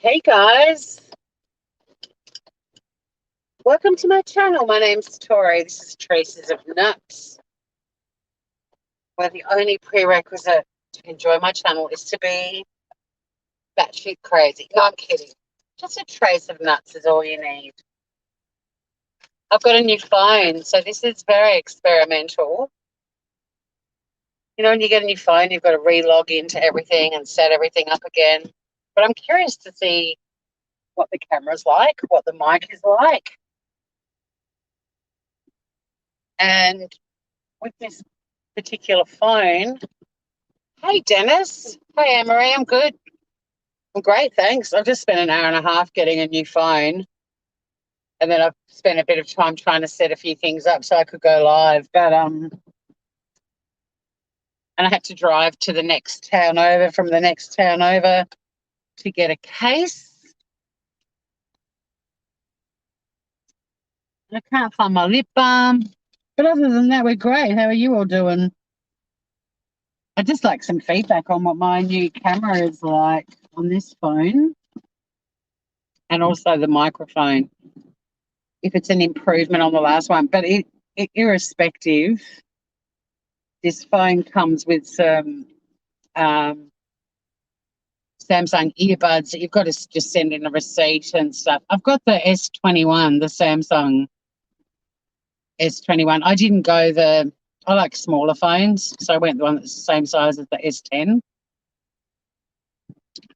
Hey guys, welcome to my channel. My name's Tori. This is Traces of Nuts, where the only prerequisite to enjoy my channel is to be batshit crazy. No, I'm kidding. Just a trace of nuts is all you need. I've got a new phone, so this is very experimental. You know, when you get a new phone, you've got to re-log into everything and set everything up again. But I'm curious to see what the camera's like, what the mic is like, and with this particular phone. Hey, Dennis. Hey, Anne-Marie. I'm good. I'm great, thanks. I've just spent an hour and a half getting a new phone, and then I've spent a bit of time trying to set a few things up so I could go live. And I had to drive to the next town over, from the next town over, to get a case. I can't find my lip balm. But other than that, we're great. How are you all doing? I'd just like some feedback on what my new camera is like on this phone, and also the microphone, if it's an improvement on the last one. But irrespective, this phone comes with some Samsung earbuds that you've got to just send in a receipt and stuff. I've got the S21, the Samsung S21. I didn't go I like smaller phones, so I went the one that's the same size as the S10.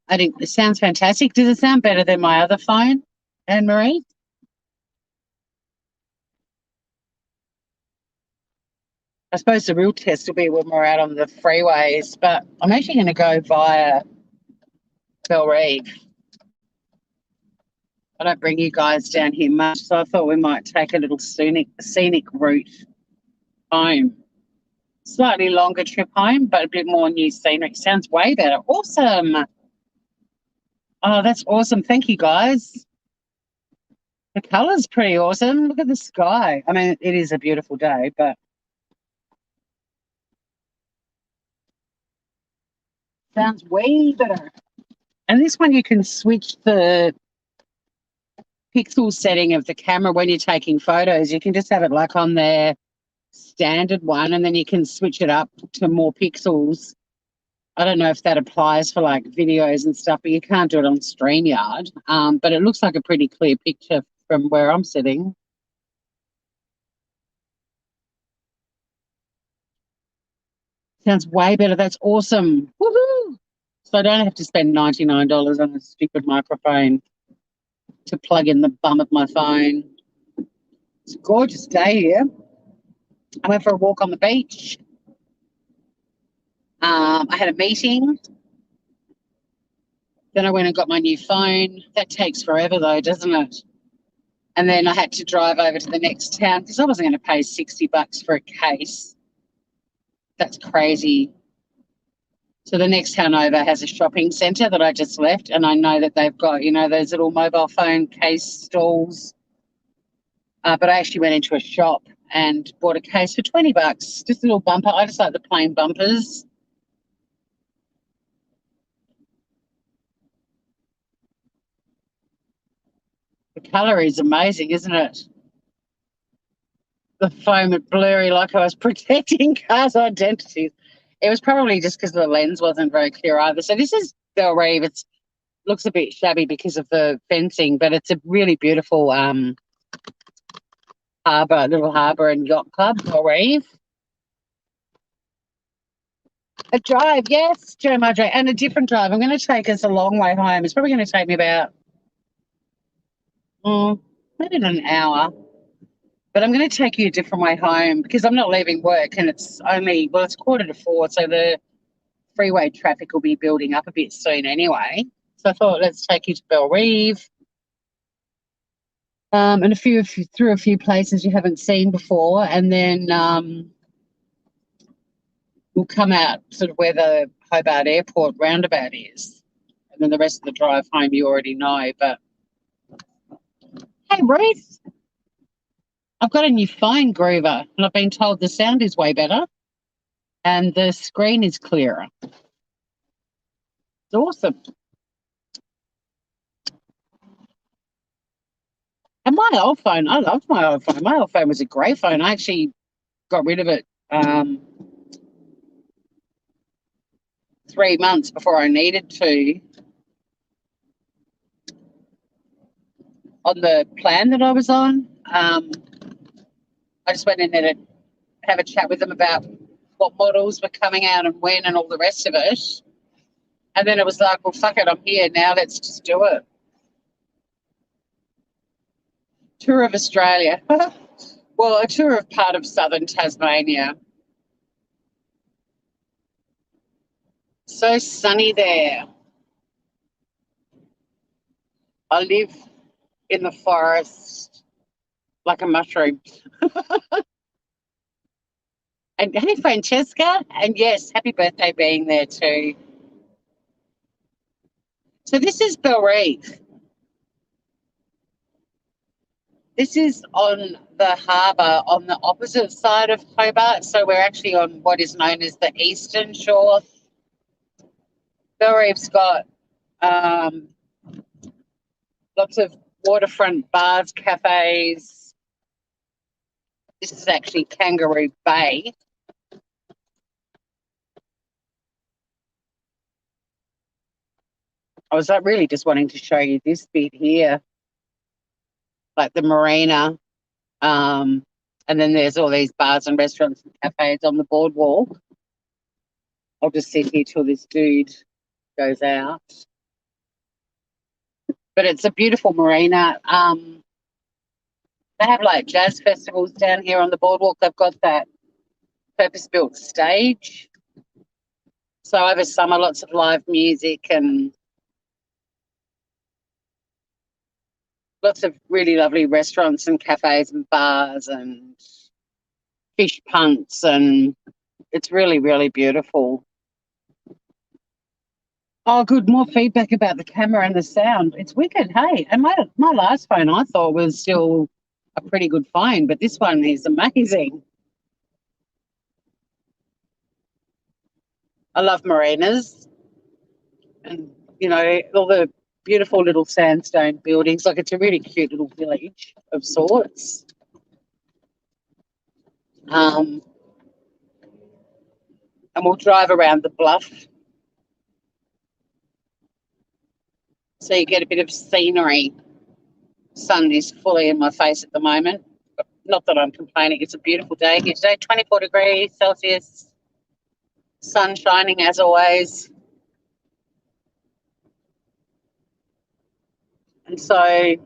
I think it sounds fantastic. Does it sound better than my other phone, Anne-Marie? I suppose the real test will be when we're out on the freeways, but I'm actually going to go via Bellerive. I don't bring you guys down here much, so I thought we might take a little scenic route home. Slightly longer trip home, but a bit more new scenery. Sounds way better. Awesome. Oh, that's awesome. Thank you, guys. The colour's pretty awesome. Look at the sky. I mean, it is a beautiful day, but sounds way better. And this one, you can switch the pixel setting of the camera when you're taking photos. You can just have it like on their standard one, and then you can switch it up to more pixels. I don't know if that applies for like videos and stuff, but you can't do it on StreamYard. But it looks like a pretty clear picture from where I'm sitting. Sounds way better. That's awesome. Woohoo! So I don't have to spend $99 on a stupid microphone to plug in the bum of my phone. It's a gorgeous day here. I went for a walk on the beach. I had a meeting. Then I went and got my new phone. That takes forever though, doesn't it? And then I had to drive over to the next town because I wasn't going to pay $60 for a case. That's crazy. So the next town over has a shopping centre that I just left, and I know that they've got, those little mobile phone case stalls. But I actually went into a shop and bought a case for $20, just a little bumper. I just like the plain bumpers. The colour is amazing, isn't it? The foam was blurry, like I was protecting cars' identities. It was probably just because the lens wasn't very clear either. So this is Bellerive. It looks a bit shabby because of the fencing, but it's a really beautiful little harbour and yacht club, Bellerive. A drive, yes, Joe Madre, and a different drive. I'm going to take us a long way home. It's probably going to take me about maybe an hour. But I'm going to take you a different way home because I'm not leaving work, and it's 4:15, so the freeway traffic will be building up a bit soon anyway. So I thought, let's take you to Bellerive, and through a few places you haven't seen before, and then we'll come out sort of where the Hobart Airport roundabout is, and then the rest of the drive home you already know. But hey, Ruth, I've got a new phone, Groover, and I've been told the sound is way better and the screen is clearer. It's awesome. And my old phone, I loved my old phone. My old phone was a great phone. I actually got rid of it 3 months before I needed to on the plan that I was on. I just went in there to have a chat with them about what models were coming out and when and all the rest of it. And then it was like, well, fuck it, I'm here now. Let's just do it. Tour of Australia. Well, a tour of part of southern Tasmania. So sunny there. I live in the forest like a mushroom. And hey, Francesca. And yes, happy birthday being there too. So this is Belrive. This is on the harbour on the opposite side of Hobart. So we're actually on what is known as the eastern shore. Belrive's got um, lots of waterfront bars, cafes. This is actually Kangaroo Bay. I was really just wanting to show you this bit here, like the marina. And then there's all these bars and restaurants and cafes on the boardwalk. I'll just sit here till this dude goes out. But it's a beautiful marina. They have like jazz festivals down here on the boardwalk. They've got that purpose-built stage. So over summer, lots of live music and lots of really lovely restaurants and cafes and bars and fish punts, and it's really, really beautiful. Oh, good. More feedback about the camera and the sound. It's wicked, hey. And my last phone I thought was still a pretty good phone, but this one is amazing. I love marinas and, all the beautiful little sandstone buildings. Like, it's a really cute little village of sorts. And we'll drive around the bluff so you get a bit of scenery. Sun is fully in my face at the moment. Not that I'm complaining. It's a beautiful day here today, 24 degrees Celsius, sun shining as always. And so if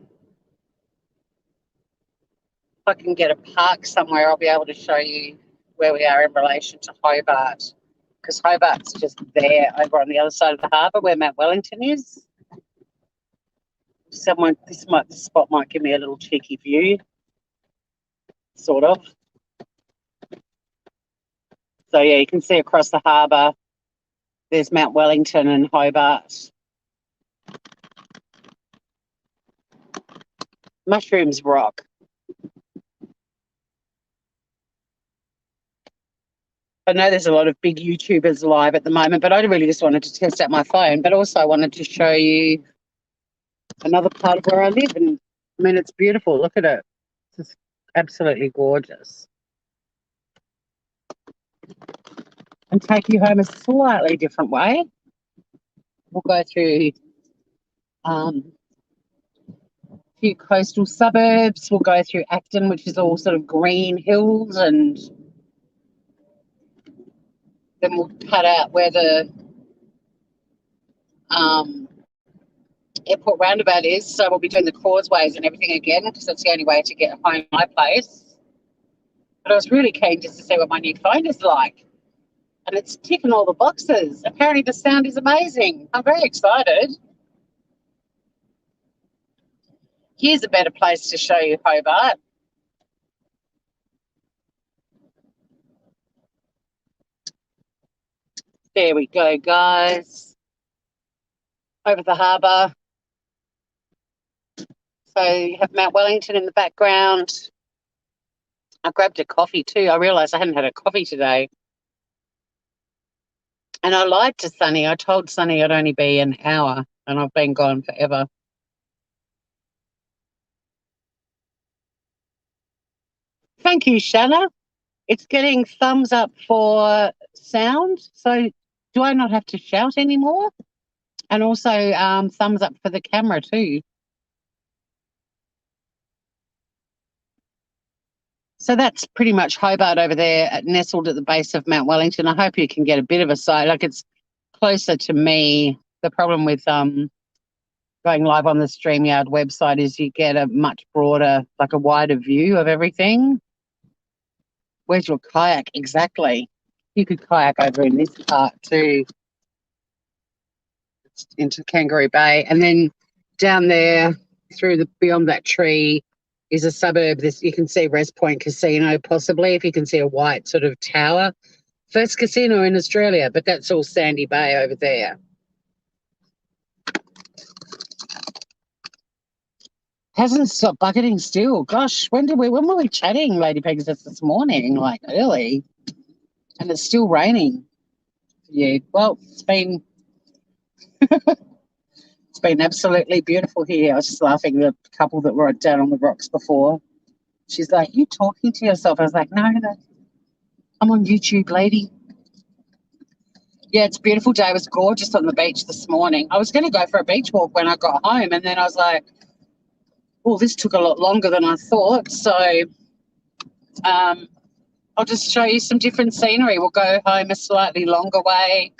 I can get a park somewhere, I'll be able to show you where we are in relation to Hobart, because Hobart's just there over on the other side of the harbour where Mount Wellington is. This spot might give me a little cheeky view, sort of. So yeah, you can see across the harbour, there's Mount Wellington and Hobart. Mushrooms rock. I know there's a lot of big YouTubers live at the moment, but I really just wanted to test out my phone, but also I wanted to show you another part of where I live. And I mean, it's beautiful. Look at it. It's just absolutely gorgeous. And take you home a slightly different way. We'll go through a few coastal suburbs. We'll go through Acton, which is all sort of green hills, and then we'll cut out where the airport roundabout is. So we'll be doing the causeways and everything again, because that's the only way to get home my place. But I was really keen just to see what my new phone is like. And it's ticking all the boxes. Apparently the sound is amazing. I'm very excited. Here's a better place to show you Hobart. There we go, guys. Over the harbour. So you have Mount Wellington in the background. I grabbed a coffee too. I realised I hadn't had a coffee today. And I lied to Sunny. I told Sunny I'd only be an hour, and I've been gone forever. Thank you, Shanna. It's getting thumbs up for sound. So do I not have to shout anymore? And also thumbs up for the camera too. So that's pretty much Hobart over there, nestled at the base of Mount Wellington. I hope you can get a bit of a sight. Like, it's closer to me. The problem with going live on the StreamYard website is you get a much broader, like a wider view of everything. Where's your kayak? Exactly. You could kayak over in this part too, into Kangaroo Bay. And then down there, through the beyond that tree, is a suburb. This you can see Rest Point Casino, possibly, if you can see a white sort of tower. First casino in Australia, but that's all Sandy Bay over there. Hasn't stopped bucketing still. Gosh, when were we chatting, Lady Pegs, this morning? Like early. And it's still raining. Yeah. Well, it's been absolutely beautiful here. I was just laughing at the couple that were down on the rocks before. She's like, "You talking to yourself?" I was like, "No, I'm on YouTube, lady." Yeah, it's a beautiful day. It was gorgeous on the beach this morning. I was going to go for a beach walk when I got home, and then I was like, "Oh, this took a lot longer than I thought." So um, I'll just show you some different scenery. We'll go home a slightly longer way.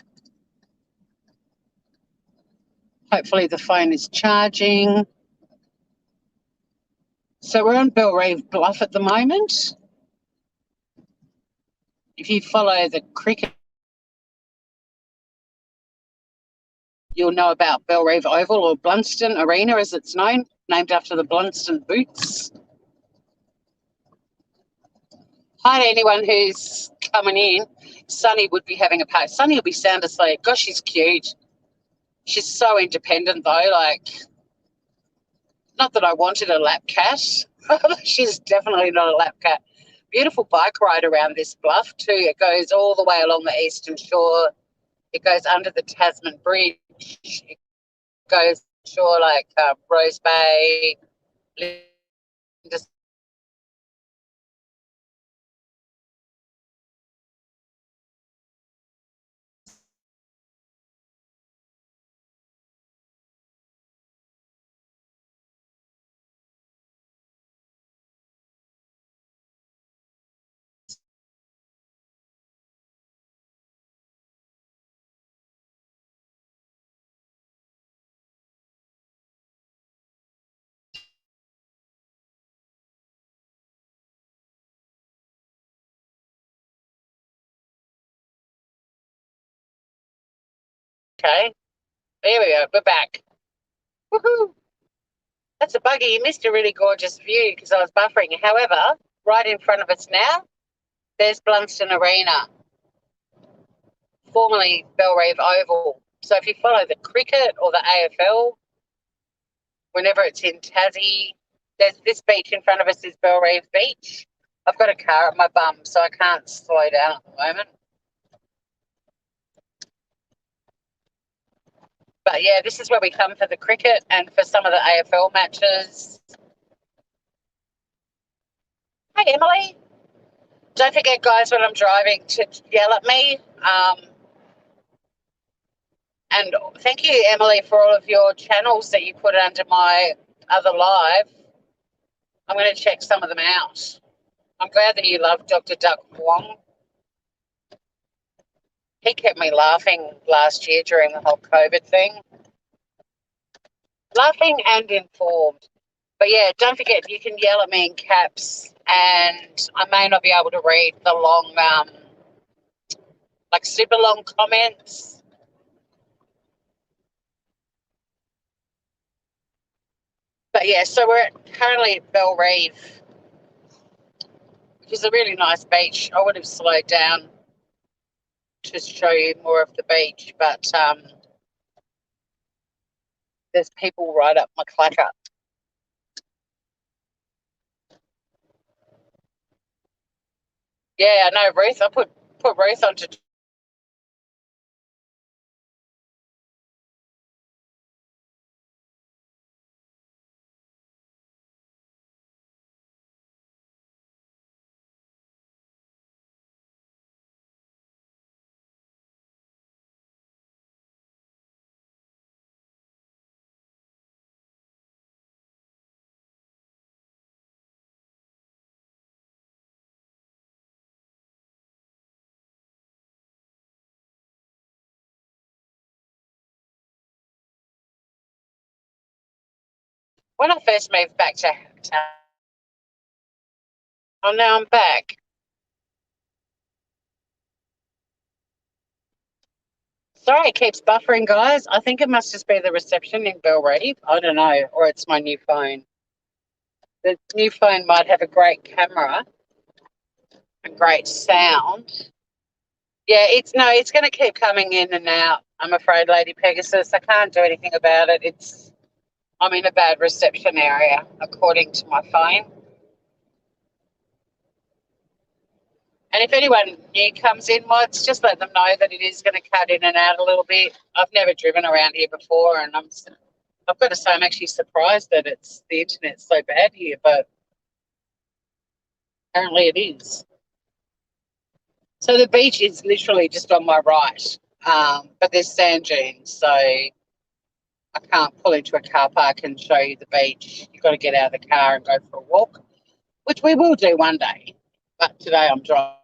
Hopefully the phone is charging. So we're on Bellerive Bluff at the moment. If you follow the cricket, you'll know about Bellerive Oval, or Blunston Arena as it's known, named after the Blunston Boots. Hi to anyone who's coming in. Sunny would be having a party. Sunny will be sound asleep. Gosh, she's cute. She's so independent though. Like, not that I wanted a lap cat. She's definitely not a lap cat. Beautiful bike ride around this bluff too. It goes all the way along the eastern shore. It goes under the Tasman Bridge. It goes shore like Rose Bay, Linda. Okay, there we go. We're back. Woohoo! That's a buggy. You missed a really gorgeous view because I was buffering. However, right in front of us now, there's Blunston Arena, formerly Bellerive Oval. So if you follow the cricket or the AFL, whenever it's in Tassie, there's this beach in front of us is Bellerive Beach. I've got a car at my bum, so I can't slow down at the moment. But yeah, this is where we come for the cricket and for some of the AFL matches. Hey, Emily. Don't forget, guys, when I'm driving to yell at me. And thank you, Emily, for all of your channels that you put under my other live. I'm going to check some of them out. I'm glad that you love Dr. Duck Wong. He kept me laughing last year during the whole COVID thing. Laughing and informed. But yeah, don't forget, you can yell at me in caps, and I may not be able to read the long, like super long comments. But yeah, so we're currently at Bellerive, which is a really nice beach. I would have slowed down to show you more of the beach, but there's people right up my clacker. Yeah, I know, Ruth. I put Ruth onto when I first moved back to oh, now I'm back. Sorry, it keeps buffering, guys. I think it must just be the reception in Belrive. I don't know, or it's my new phone. The new phone might have a great camera, a great sound. Yeah, it's going to keep coming in and out. I'm afraid, Lady Pegasus. I can't do anything about it. I'm in a bad reception area, according to my phone. And if anyone new comes in, mods, just let them know that it is going to cut in and out a little bit. I've never driven around here before, and I've got to say I'm actually surprised that the internet's so bad here, but apparently it is. So the beach is literally just on my right, but there's sand dunes, so I can't pull into a car park and show you the beach. You've got to get out of the car and go for a walk, which we will do one day. But today I'm driving.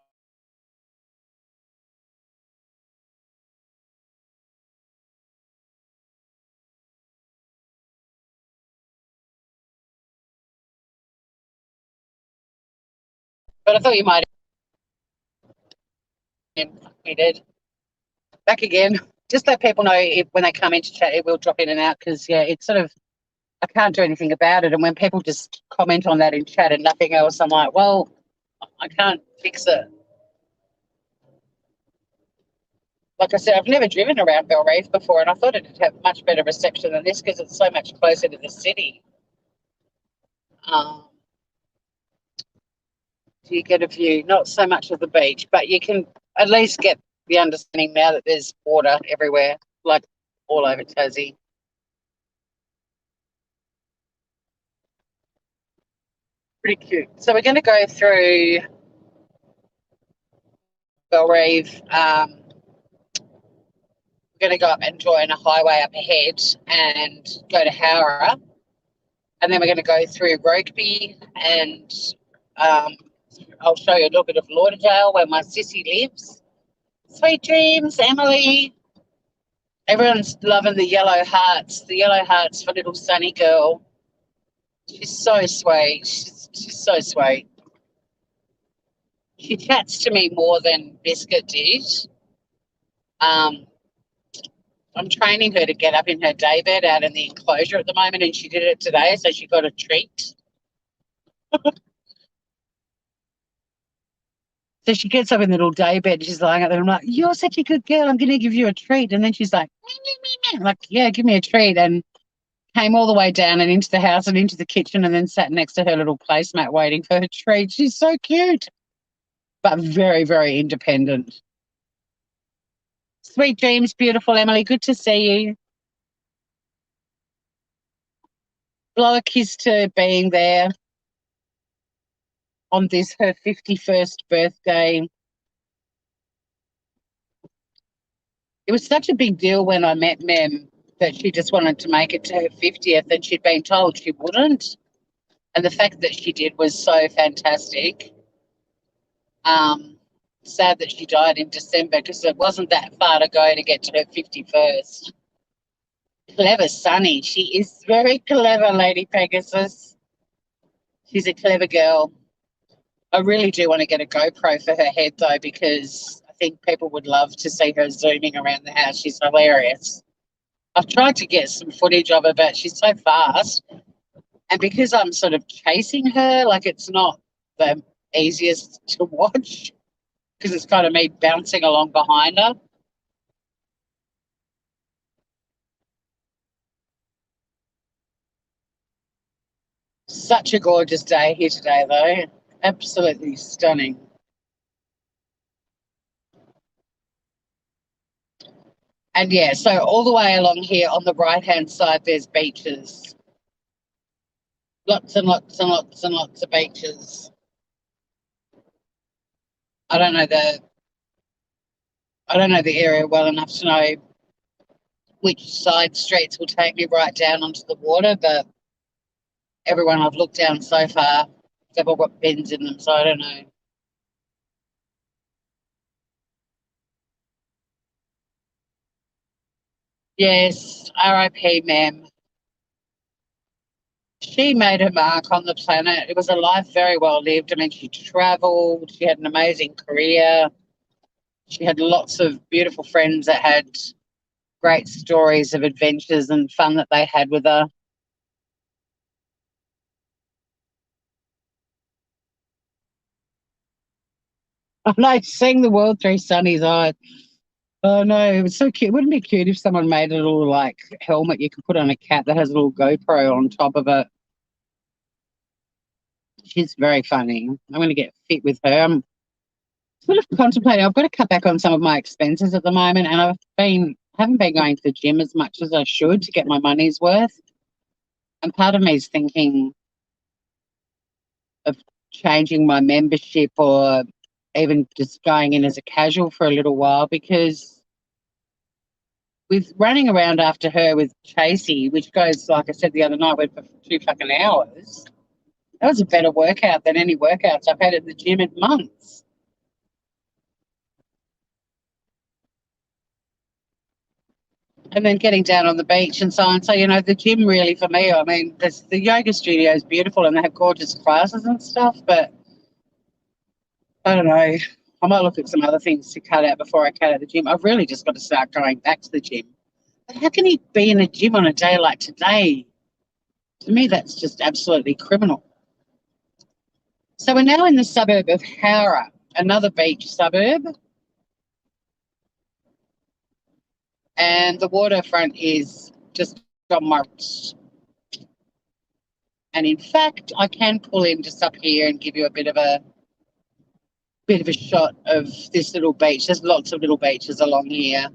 But I thought you might have did. Back again. Just let people know when they come into chat, it will drop in and out because, yeah, it's sort of, I can't do anything about it. And when people just comment on that in chat and nothing else, I'm like, well, I can't fix it. Like I said, I've never driven around Belrive before, and I thought it'd have much better reception than this because it's so much closer to the city. So you get a view, not so much of the beach, but you can at least get the understanding now that there's water everywhere, like all over Tassie. Pretty cute. So we're going to go through Belrive. We're going to go up and join a highway up ahead and go to Howrah. And then we're going to go through Rokeby and I'll show you a little bit of Lauderdale where my sissy lives. Sweet dreams, Emily. Everyone's loving the yellow hearts for little Sunny girl. She's so sweet. She's so sweet. She chats to me more than Biscuit did. I'm training her to get up in her daybed out in the enclosure at the moment, and she did it today, so she got a treat. So she gets up in the little daybed, and she's lying out there. I'm like, "You're such a good girl. I'm going to give you a treat." And then she's like, "Meh, meh, meh, meh." Like, "Yeah, give me a treat." And came all the way down and into the house and into the kitchen, and then sat next to her little placemat waiting for her treat. She's so cute, but very, very independent. Sweet dreams, beautiful Emily. Good to see you. Blow a kiss to being there on this, her 51st birthday. It was such a big deal when I met Mem that she just wanted to make it to her 50th and she'd been told she wouldn't. And the fact that she did was so fantastic. Sad that she died in December because it wasn't that far to go to get to her 51st. Clever Sunny. She is very clever, Lady Pegasus. She's a clever girl. I really do want to get a GoPro for her head, though, because I think people would love to see her zooming around the house. She's hilarious. I've tried to get some footage of her, but she's so fast. And because I'm sort of chasing her, like it's not the easiest to watch because it's kind of me bouncing along behind her. Such a gorgeous day here today, though. Absolutely stunning. And yeah, so all the way along here on the right-hand side, there's beaches. Lots and lots and lots and lots of beaches. I don't know the I don't know the area well enough to know which side streets will take me right down onto the water, but everyone I've looked down so far, they've all got bends in them, so I don't know. Yes, RIP, ma'am. She made her mark on the planet. It was a life very well lived. I mean, she traveled, she had an amazing career, she had lots of beautiful friends that had great stories of adventures and fun that they had with her. I know, seeing the world through Sunny's eyes. Oh no, it was so cute. Wouldn't it be cute if someone made a little like helmet you could put on a cat that has a little GoPro on top of it? She's very funny. I'm going to get fit with her. I'm sort of contemplating. I've got to cut back on some of my expenses at the moment, and haven't been going to the gym as much as I should to get my money's worth. And part of me is thinking of changing my membership or even just going in as a casual for a little while because with running around after her with Chasey, which goes, like I said the other night, went for 2 fucking hours. That was a better workout than any workouts I've had at the gym in months. And then getting down on the beach and so on. So, the gym really for me, I mean, the yoga studio is beautiful and they have gorgeous classes and stuff, but I don't know. I might look at some other things to cut out before I cut out the gym. I've really just got to start going back to the gym. But how can you be in a gym on a day like today? To me, that's just absolutely criminal. So we're now in the suburb of Howrah, another beach suburb. And the waterfront is just on my right. And in fact, I can pull in just up here and give you a bit of a shot of this little beach. There's lots of little beaches along here.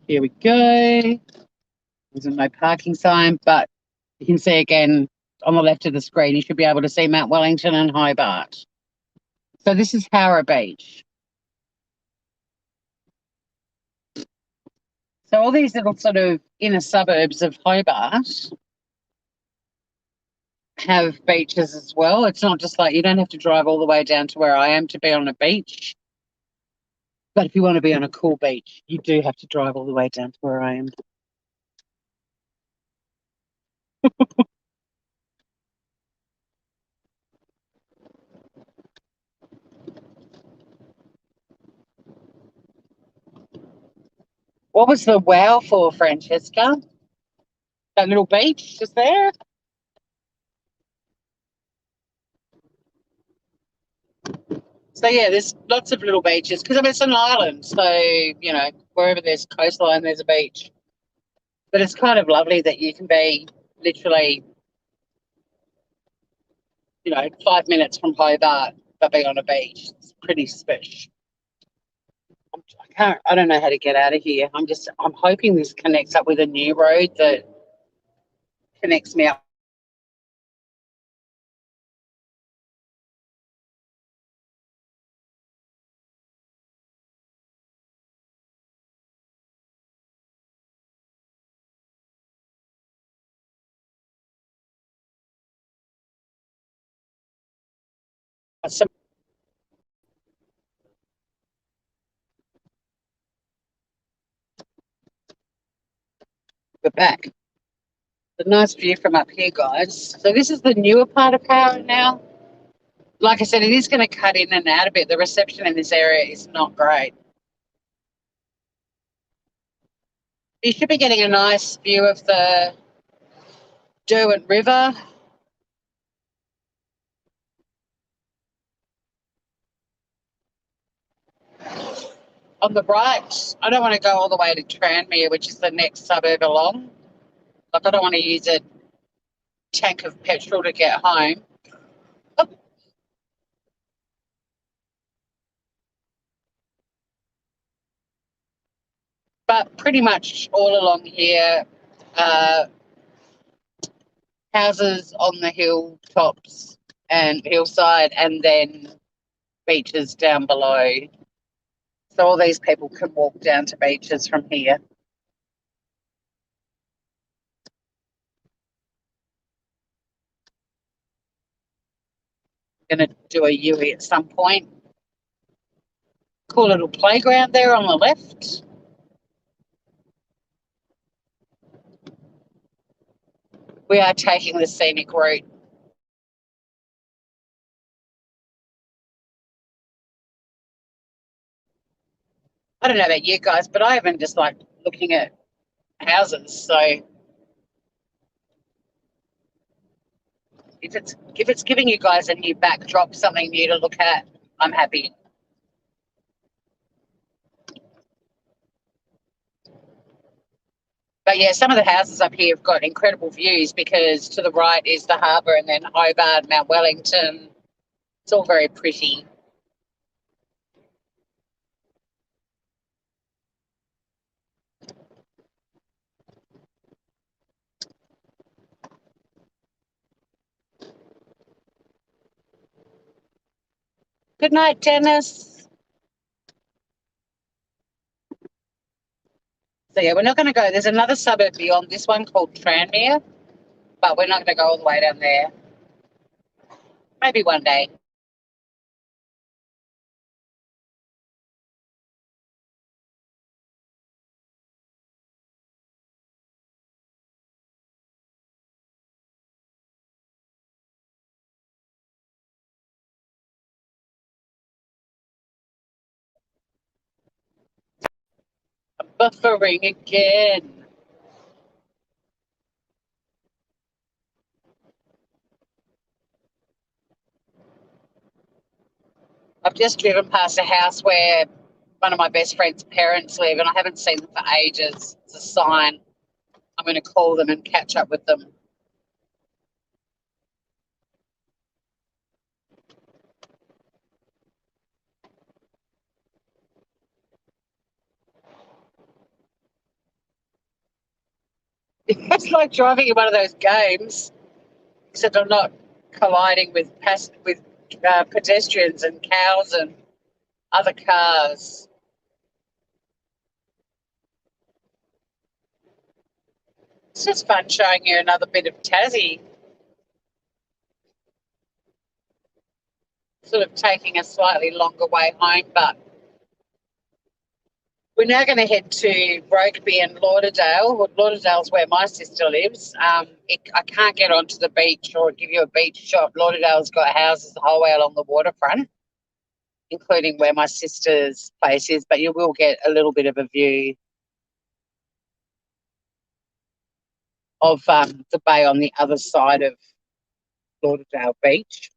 Here we go. There's no parking sign, but you can see again on the left of the screen, you should be able to see Mount Wellington and Hobart. So this is Howrah Beach. So all these little sort of inner suburbs of Hobart have beaches as well. It's not just like you don't have to drive all the way down to where I am to be on a beach. But if you want to be on a cool beach, you do have to drive all the way down to where I am. What was the wow for, Francesca? That little beach just there? So yeah, there's lots of little beaches because I mean it's an island, so wherever there's coastline, there's a beach. But it's kind of lovely that you can be literally 5 minutes from Hobart, but be on a beach. It's pretty special. I don't know how to get out of here. I'm hoping this connects up with a new road that connects me up. So we're back. The nice view from up here, guys. So this is the newer part of Howrah now. Like I said, it is going to cut in and out a bit. The reception in this area is not great. You should be getting a nice view of the Derwent River. On the right, I don't want to go all the way to Tranmere, which is the next suburb along. Like, I don't want to use a tank of petrol to get home. But pretty much all along here, uh, houses on the hilltops and hillside, and then beaches down below. So all these people can walk down to beaches from here. going to do a Yui at some point. Cool little playground there on the left. We are taking the scenic route. I don't know about you guys, but I haven't just like looking at houses. So if it's giving you guys a new backdrop, something new to look at, I'm happy. But yeah, some of the houses up here have got incredible views because to the right is the harbour and then Hobart, Mount Wellington. It's all very pretty. Good night, Dennis. So yeah, we're not going to go. There's another suburb beyond this one called Tranmere, but we're not going to go all the way down there. Maybe one day. Buffering again. I've just driven past a house where one of my best friend's parents live, and I haven't seen them for ages. It's a sign. I'm going to call them and catch up with them. It's like driving in one of those games, except I'm not colliding with pedestrians and cows and other cars. It's just fun showing you another bit of Tassie. Sort of taking a slightly longer way home, but we're now going to head to Rokeby and Lauderdale. Well, Lauderdale's where my sister lives. I can't get onto the beach or give you a beach shot. Lauderdale's got houses the whole way along the waterfront, including where my sister's place is, but you will get a little bit of a view of the bay on the other side of Lauderdale Beach.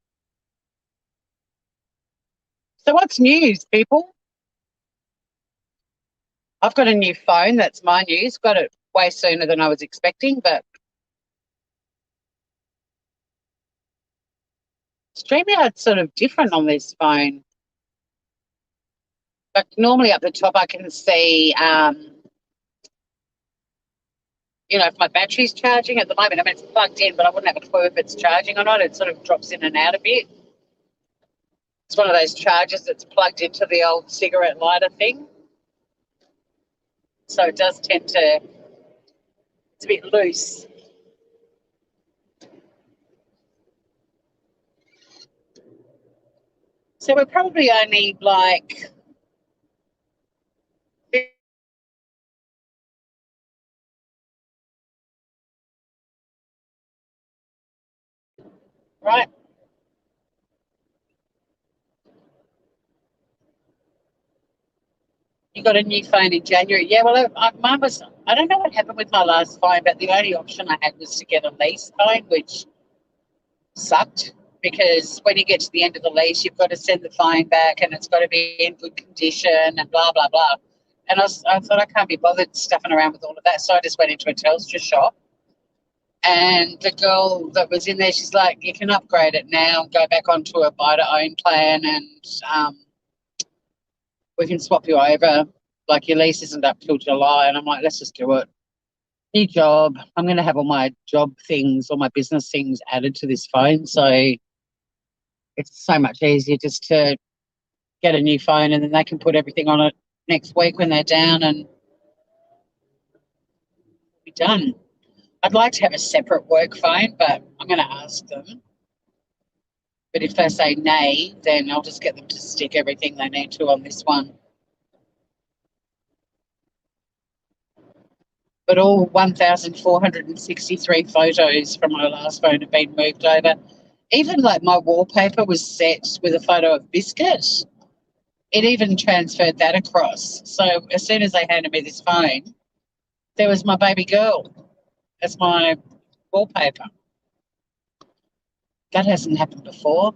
So what's news, people? I've got a new phone. That's my news. Got it way sooner than I was expecting, but StreamYard's sort of different on this phone. Like normally up the top I can see, if my battery's charging at the moment. I mean, it's plugged in, but I wouldn't have a clue if it's charging or not. It sort of drops in and out a bit. It's one of those chargers that's plugged into the old cigarette lighter thing. So it does tend to, it's a bit loose. So we're probably only like, right? You got a new phone in January. Yeah, well, mine was, I don't know what happened with my last phone, but the only option I had was to get a lease phone, which sucked because when you get to the end of the lease, you've got to send the phone back and it's got to be in good condition and blah, blah, blah. And I thought I can't be bothered stuffing around with all of that. So I just went into a Telstra shop. And the girl that was in there, she's like, you can upgrade it now and go back onto a buy-to-own plan and we can swap you over. Like your lease isn't up till July. And I'm like, let's just do it. New job. I'm going to have all my job things, all my business things added to this phone. So it's so much easier just to get a new phone and then they can put everything on it next week when they're down and be done. I'd like to have a separate work phone, but I'm going to ask them But if they say nay, then I'll just get them to stick everything they need to on this one. But all 1,463 photos from my last phone have been moved over. Even like my wallpaper was set with a photo of Biscuit. It even transferred that across. So as soon as they handed me this phone, there was my baby girl as my wallpaper. That hasn't happened before.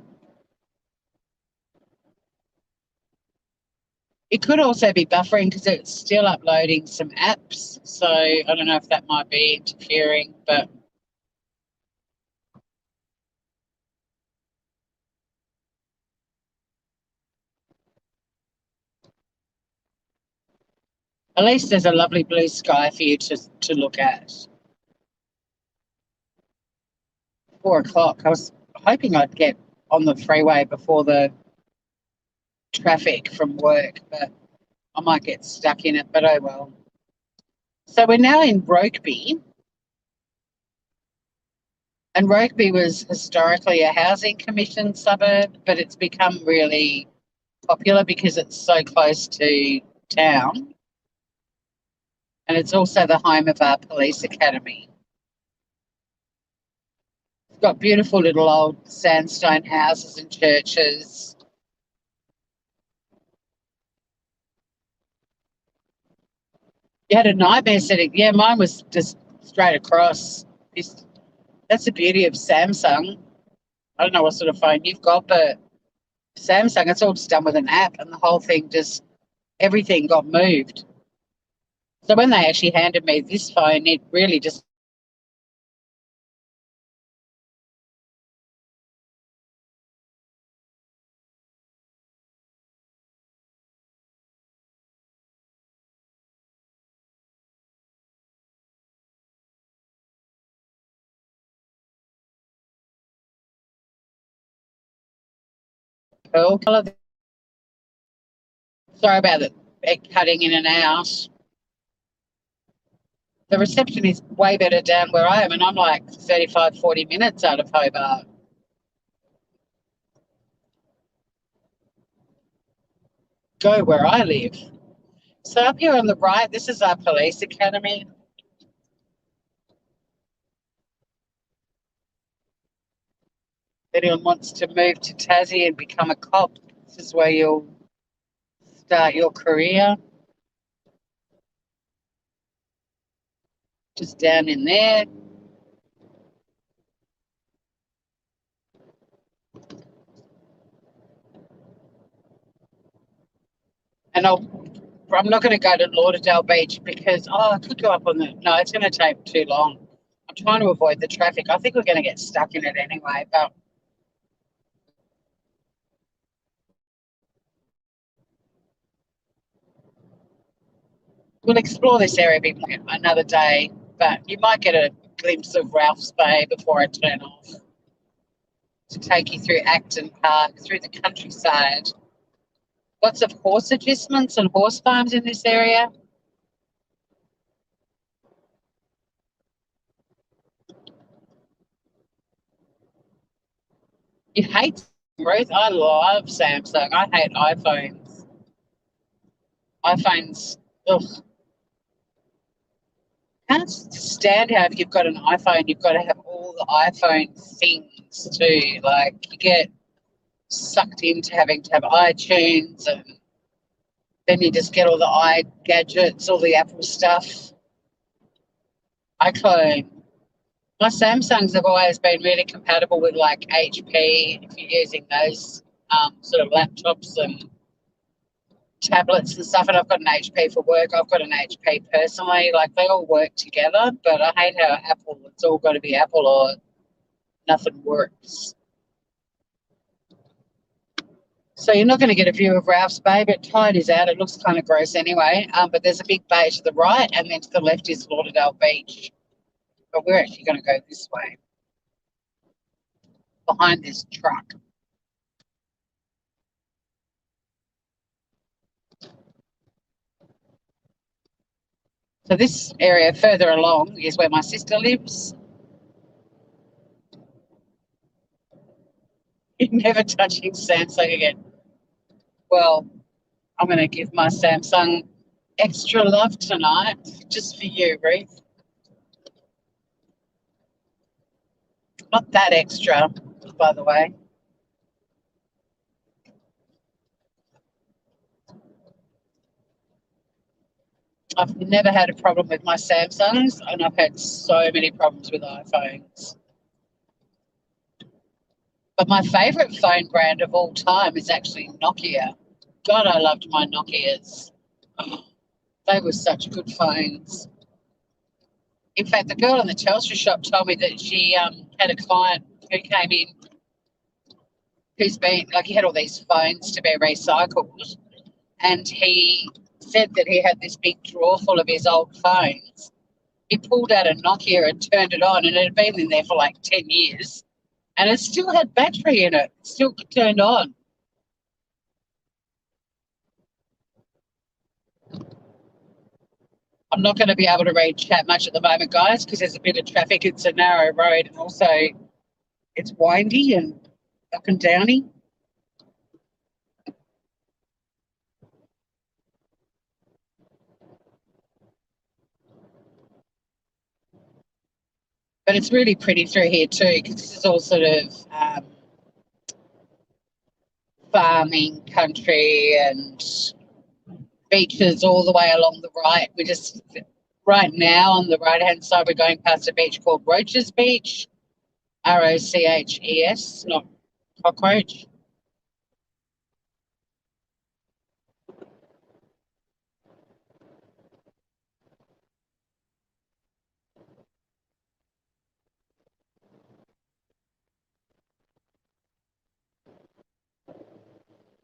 It could also be buffering because it's still uploading some apps. So I don't know if that might be interfering, but at least there's a lovely blue sky for you to look at. 4 o'clock. I was hoping I'd get on the freeway before the traffic from work, but I might get stuck in it, but oh well. So we're now in Rokeby, and Rokeby was historically a housing commission suburb, but it's become really popular because it's so close to town, and it's also the home of our police academy. It's got beautiful little old sandstone houses and churches. You had a nightmare setting. Yeah, mine was just straight across. That's the beauty of Samsung. I don't know what sort of phone you've got, but Samsung, it's all just done with an app, and the whole thing just, everything got moved. So when they actually handed me this phone, it really just, pearl colour. Sorry about it cutting in and out. The reception is way better down where I am, and I'm like 35, 40 minutes out of Hobart. Go where I live. So up here on the right, this is our police academy. If anyone wants to move to Tassie and become a cop, this is where you'll start your career. Just down in there. And I'm not going to go to Lauderdale Beach because, I could go up on the, no, it's going to take too long. I'm trying to avoid the traffic. I think we're going to get stuck in it anyway, but we'll explore this area another day. But you might get a glimpse of Ralph's Bay before I turn off to take you through Acton Park, through the countryside. Lots of horse adjustments and horse farms in this area. You hate Ruth? I love Samsung. I hate iPhones. iPhones, ugh. Can't stand how if you've got an iPhone, you've got to have all the iPhone things too. Like you get sucked into having to have iTunes, and then you just get all the gadgets, all the Apple stuff. iClone. My Samsungs have always been really compatible with like HP if you're using those sort of laptops and tablets and stuff. And I've got an HP for work. I've got an HP personally. Like they all work together, but I hate how Apple, it's all got to be Apple or nothing works. So you're not going to get a view of Ralph's Bay, but tide is out. It looks kind of gross anyway. But there's a big bay to the right, and then to the left is Lauderdale Beach. But we're actually going to go this way, behind this truck. So this area further along is where my sister lives. You're never touching Samsung again. Well, I'm going to give my Samsung extra love tonight, just for you, Ruth. Not that extra, by the way. I've never had a problem with my Samsungs, and I've had so many problems with iPhones. But my favourite phone brand of all time is actually Nokia. God, I loved my Nokias. Oh, they were such good phones. In fact, the girl in the Telstra shop told me that she had a client who came in who's been, like, he had all these phones to be recycled, and he said that he had this big drawer full of his old phones. He pulled out a Nokia and turned it on, and it had been in there for like 10 years, and it still had battery in it, still turned on. I'm not going to be able to read chat much at the moment, guys, because there's a bit of traffic. It's a narrow road, and also it's windy and up and downy. But it's really pretty through here too, because this is all sort of farming country and beaches all the way along the right. We're just right now on the right hand side, we're going past a beach called Roaches Beach, Roches, not cockroach.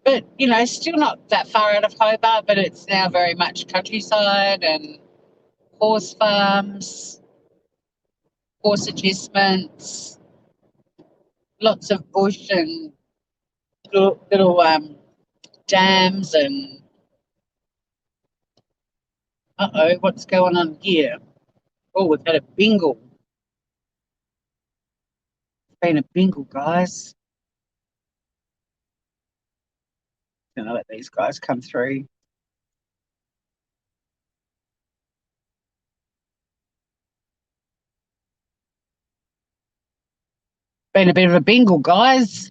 But, you know, still not that far out of Hobart, but it's now very much countryside and horse farms, horse adjustments, lots of bush and little dams and uh-oh, what's going on here? Oh, we've had a bingle. It's been a bingle, guys. Gonna let these guys come through. Been a bit of a bingle, guys.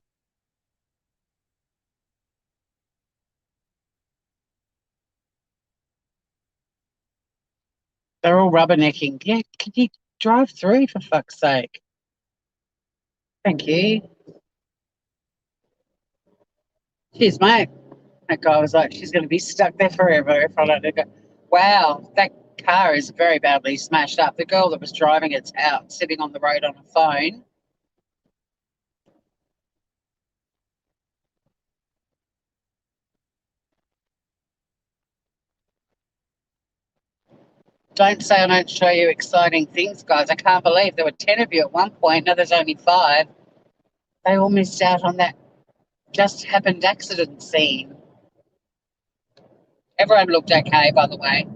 They're all rubbernecking. Yeah, can you drive through for fuck's sake? Thank you. Cheers, mate. That guy was like, she's going to be stuck there forever if I let her go. Wow, that car is very badly smashed up. The girl that was driving it's out, sitting on the road on a phone. Don't say I don't show you exciting things, guys. I can't believe there were 10 of you at one point. Now there's only 5. They all missed out on that just happened accident scene. Everyone looked okay, by the way.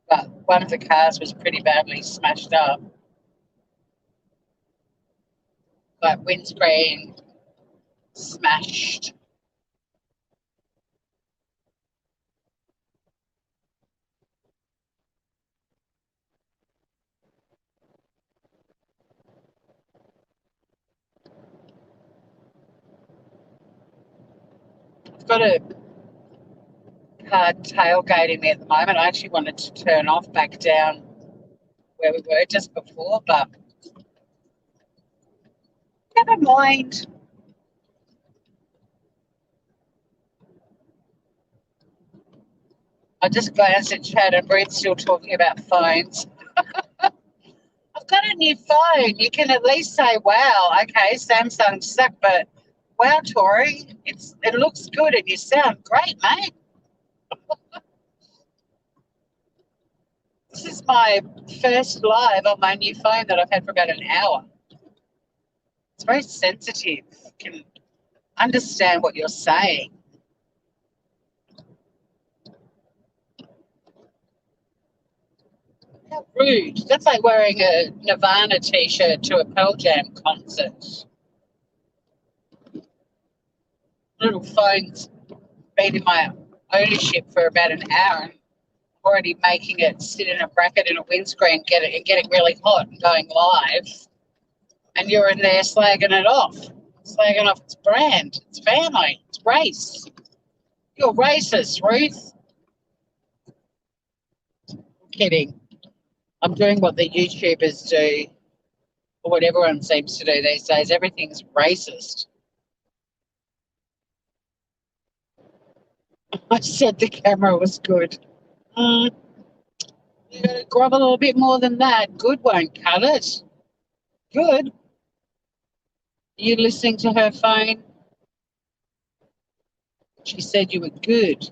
But one of the cars was pretty badly smashed up. Like windscreen smashed. I've got a car tailgating me at the moment. I actually wanted to turn off back down where we were just before, but never mind. I just glanced at chat and Brett's still talking about phones. I've got a new phone. You can at least say, wow, okay, Samsung suck, but wow, Tori, it looks good and you sound great, mate. This is my first live on my new phone that I've had for about an hour. It's very sensitive. I can understand what you're saying. How rude. That's like wearing a Nirvana t-shirt to a Pearl Jam concert. Little phone's been in my ownership for about an hour and already making it sit in a bracket in a windscreen, getting really hot and going live. And you're in there slagging it off. Slagging off its brand, its family, its race. You're racist, Ruth. I'm kidding. I'm doing what the YouTubers do, or what everyone seems to do these days. Everything's racist. I said the camera was good. Mm, you gotta grab a little bit more than that. Good won't cut it. Good. Are you listening to her phone? She said you were good.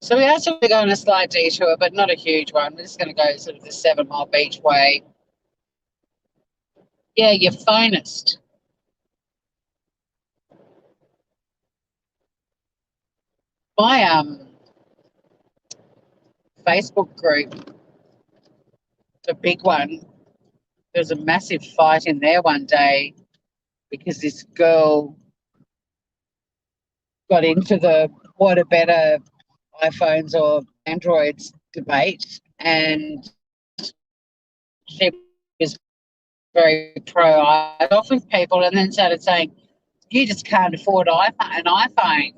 So we are sort of going a slight detour, but not a huge one. We're just going to go sort of the 7 Mile Beach way. Yeah, your phonest. My Facebook group, the big one, there was a massive fight in there one day because this girl got into the what are better, iPhones or Androids debate, and she was very pro off with people, and then started saying, "You just can't afford an iPhone."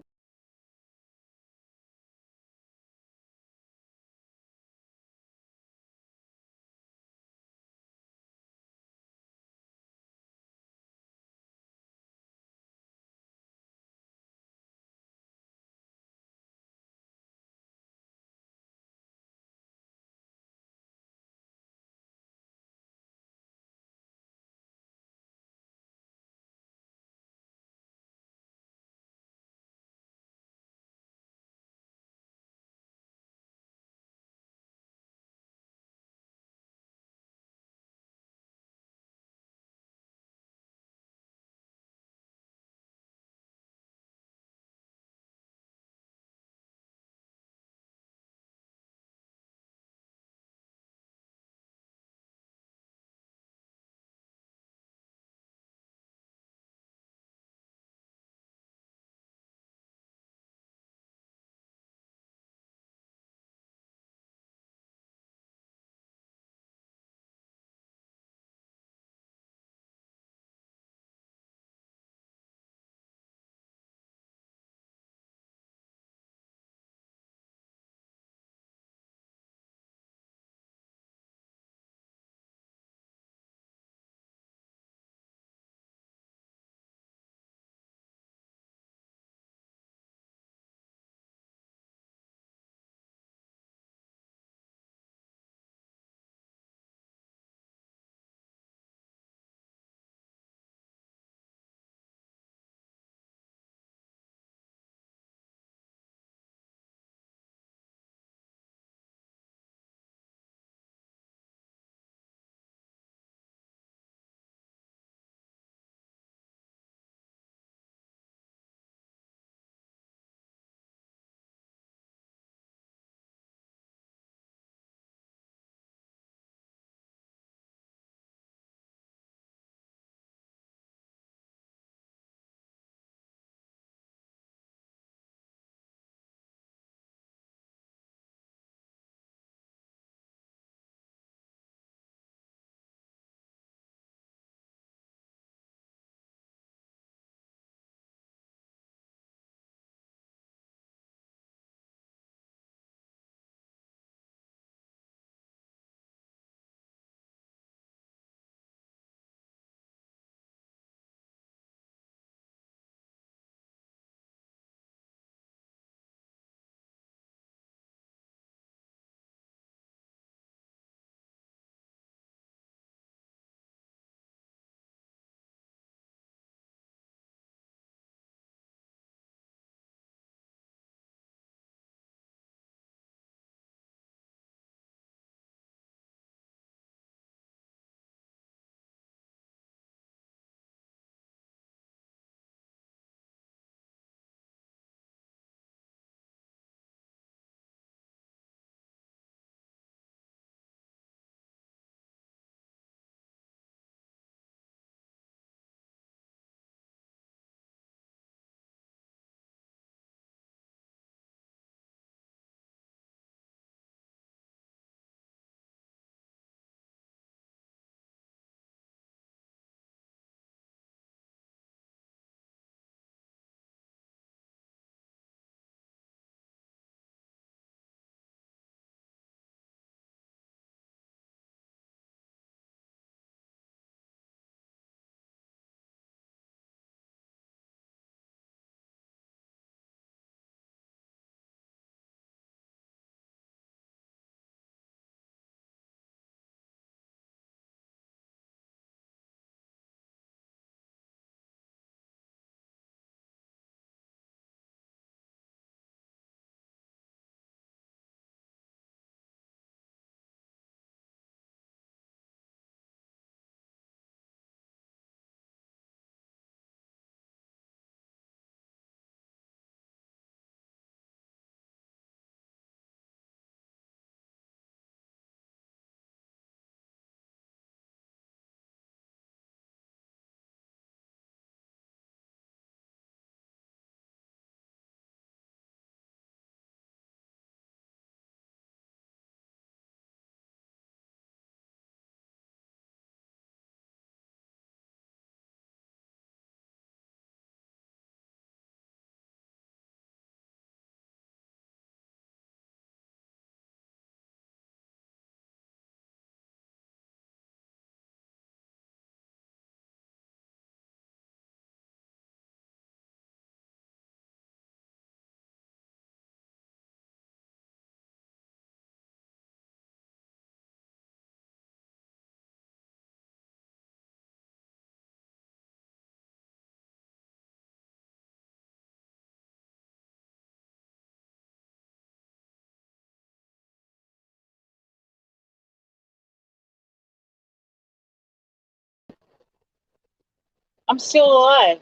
I'm still alive.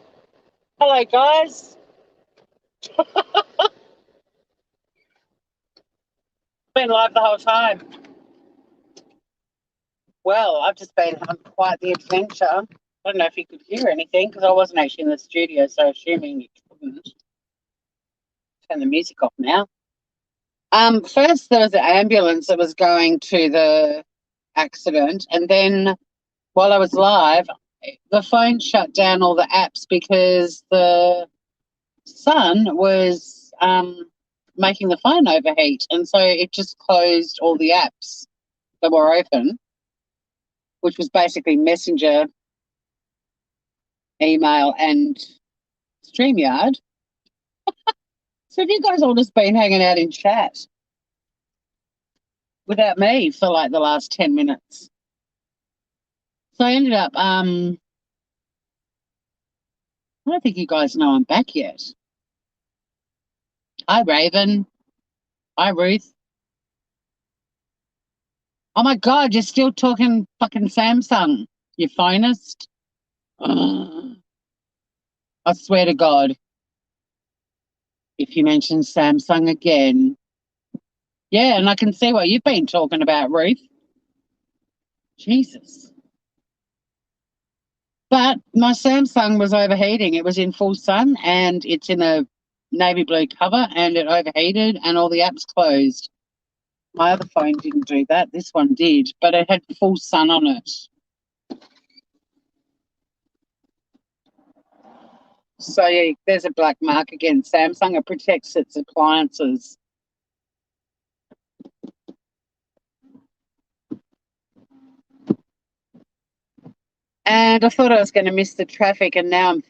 Hello, guys. Been live the whole time. Well, I've just been on quite the adventure. I don't know if you could hear anything because I wasn't actually in the studio, so assuming you couldn't. Turn the music off now. First there was an ambulance that was going to the accident, and then while I was live, the phone shut down all the apps because the sun was making the phone overheat, and so it just closed all the apps that were open, which was basically Messenger, email, and StreamYard. So have you guys all just been hanging out in chat without me for like the last 10 minutes? So I ended up, I don't think you guys know I'm back yet. Hi, Raven. Hi, Ruth. Oh my God, you're still talking fucking Samsung, you finest. Ugh. I swear to God, if you mention Samsung again. Yeah, and I can see what you've been talking about, Ruth. Jesus. But my Samsung was overheating. It was in full sun and it's in a navy blue cover and it overheated and all the apps closed. My other phone didn't do that. This one did, but it had full sun on it. So yeah, there's a black mark again. Samsung, it protects its appliances. And I thought I was going to miss the traffic, and now I'm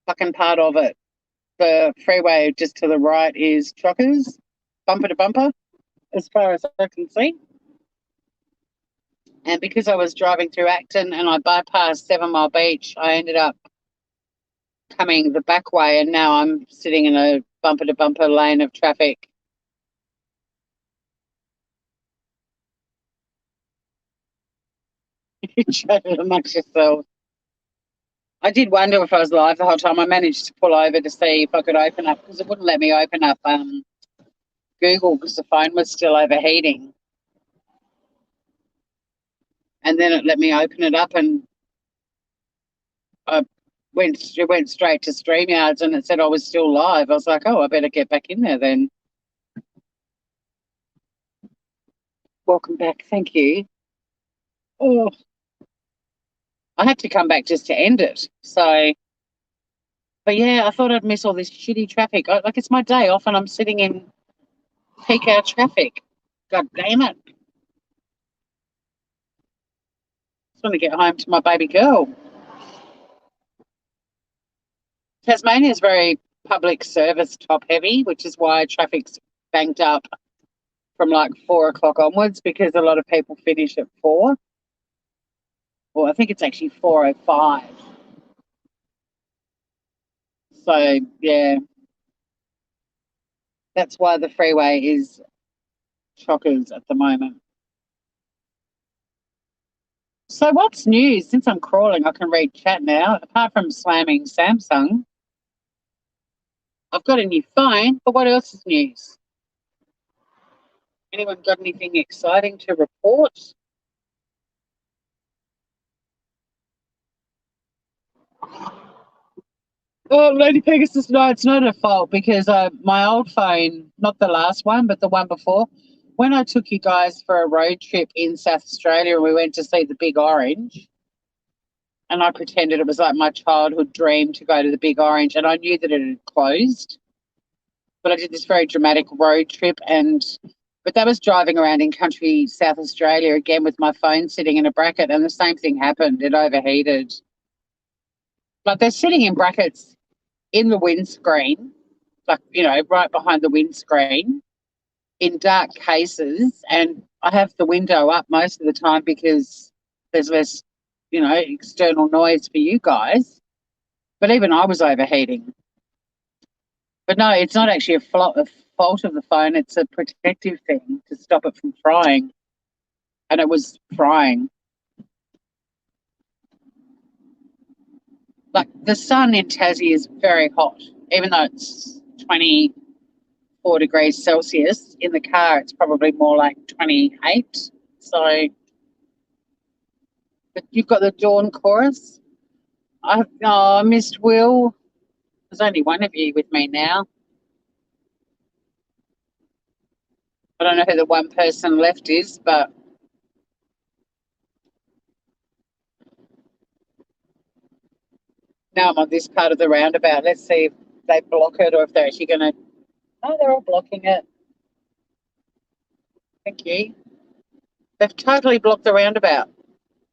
fucking part of it. The freeway just to the right is truckers, bumper to bumper, as far as I can see. And because I was driving through Acton and I bypassed 7 Mile Beach, I ended up coming the back way, and now I'm sitting in a bumper to bumper lane of traffic. You chatted amongst yourselves. I did wonder if I was live the whole time. I managed to pull over to see if I could open up because it wouldn't let me open up Google because the phone was still overheating. And then it let me open it up, and I went straight to StreamYards, and it said I was still live. I was like, oh, I better get back in there then. Welcome back. Thank you. Oh, I had to come back just to end it. So, but yeah, I thought I'd miss all this shitty traffic. Like, it's my day off and I'm sitting in peak hour traffic. God damn it. Just want to get home to my baby girl. Tasmania is very public service top heavy, which is why traffic's banked up from like 4 o'clock onwards because a lot of people finish at 4. Well, I think it's actually 4:05. So yeah, that's why the freeway is chockers at the moment. So what's new? Since I'm crawling, I can read chat now. Apart from slamming Samsung, I've got a new phone. But what else is news? Anyone got anything exciting to report? Oh, Lady Pegasus, no, it's not her fault because my old phone, not the last one, but the one before, when I took you guys for a road trip in South Australia and we went to see the Big Orange, and I pretended it was like my childhood dream to go to the Big Orange, and I knew that it had closed. But I did this very dramatic road trip, but that was driving around in country South Australia again with my phone sitting in a bracket, and the same thing happened. It overheated. Like they're sitting in brackets in the windscreen, like, right behind the windscreen in dark cases. And I have the window up most of the time because there's less, external noise for you guys. But even I was overheating. But no, it's not actually a fault of the phone. It's a protective thing to stop it from frying. And it was frying. Like the sun in Tassie is very hot, even though it's 24 degrees Celsius. In the car, it's probably more like 28. So, but you've got the Dawn Chorus. I missed Will. There's only one of you with me now. I don't know who the one person left is, but now I'm on this part of the roundabout. Let's see if they block it or if they're actually going to. Oh, they're all blocking it. Thank you. They've totally blocked the roundabout.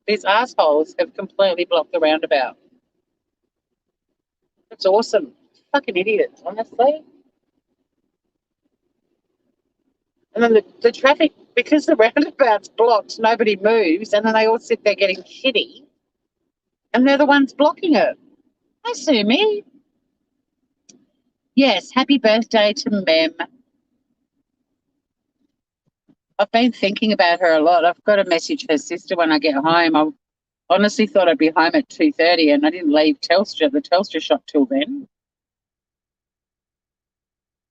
These assholes have completely blocked the roundabout. It's awesome. Fucking idiots, honestly. And then the traffic, because the roundabout's blocked, nobody moves, and then they all sit there getting shitty, and they're the ones blocking it. Hi, sue me. Yes, happy birthday to Mem. I've been thinking about her a lot. I've got to message her sister when I get home. I honestly thought I'd be home at 2:30, and I didn't leave the Telstra shop till then.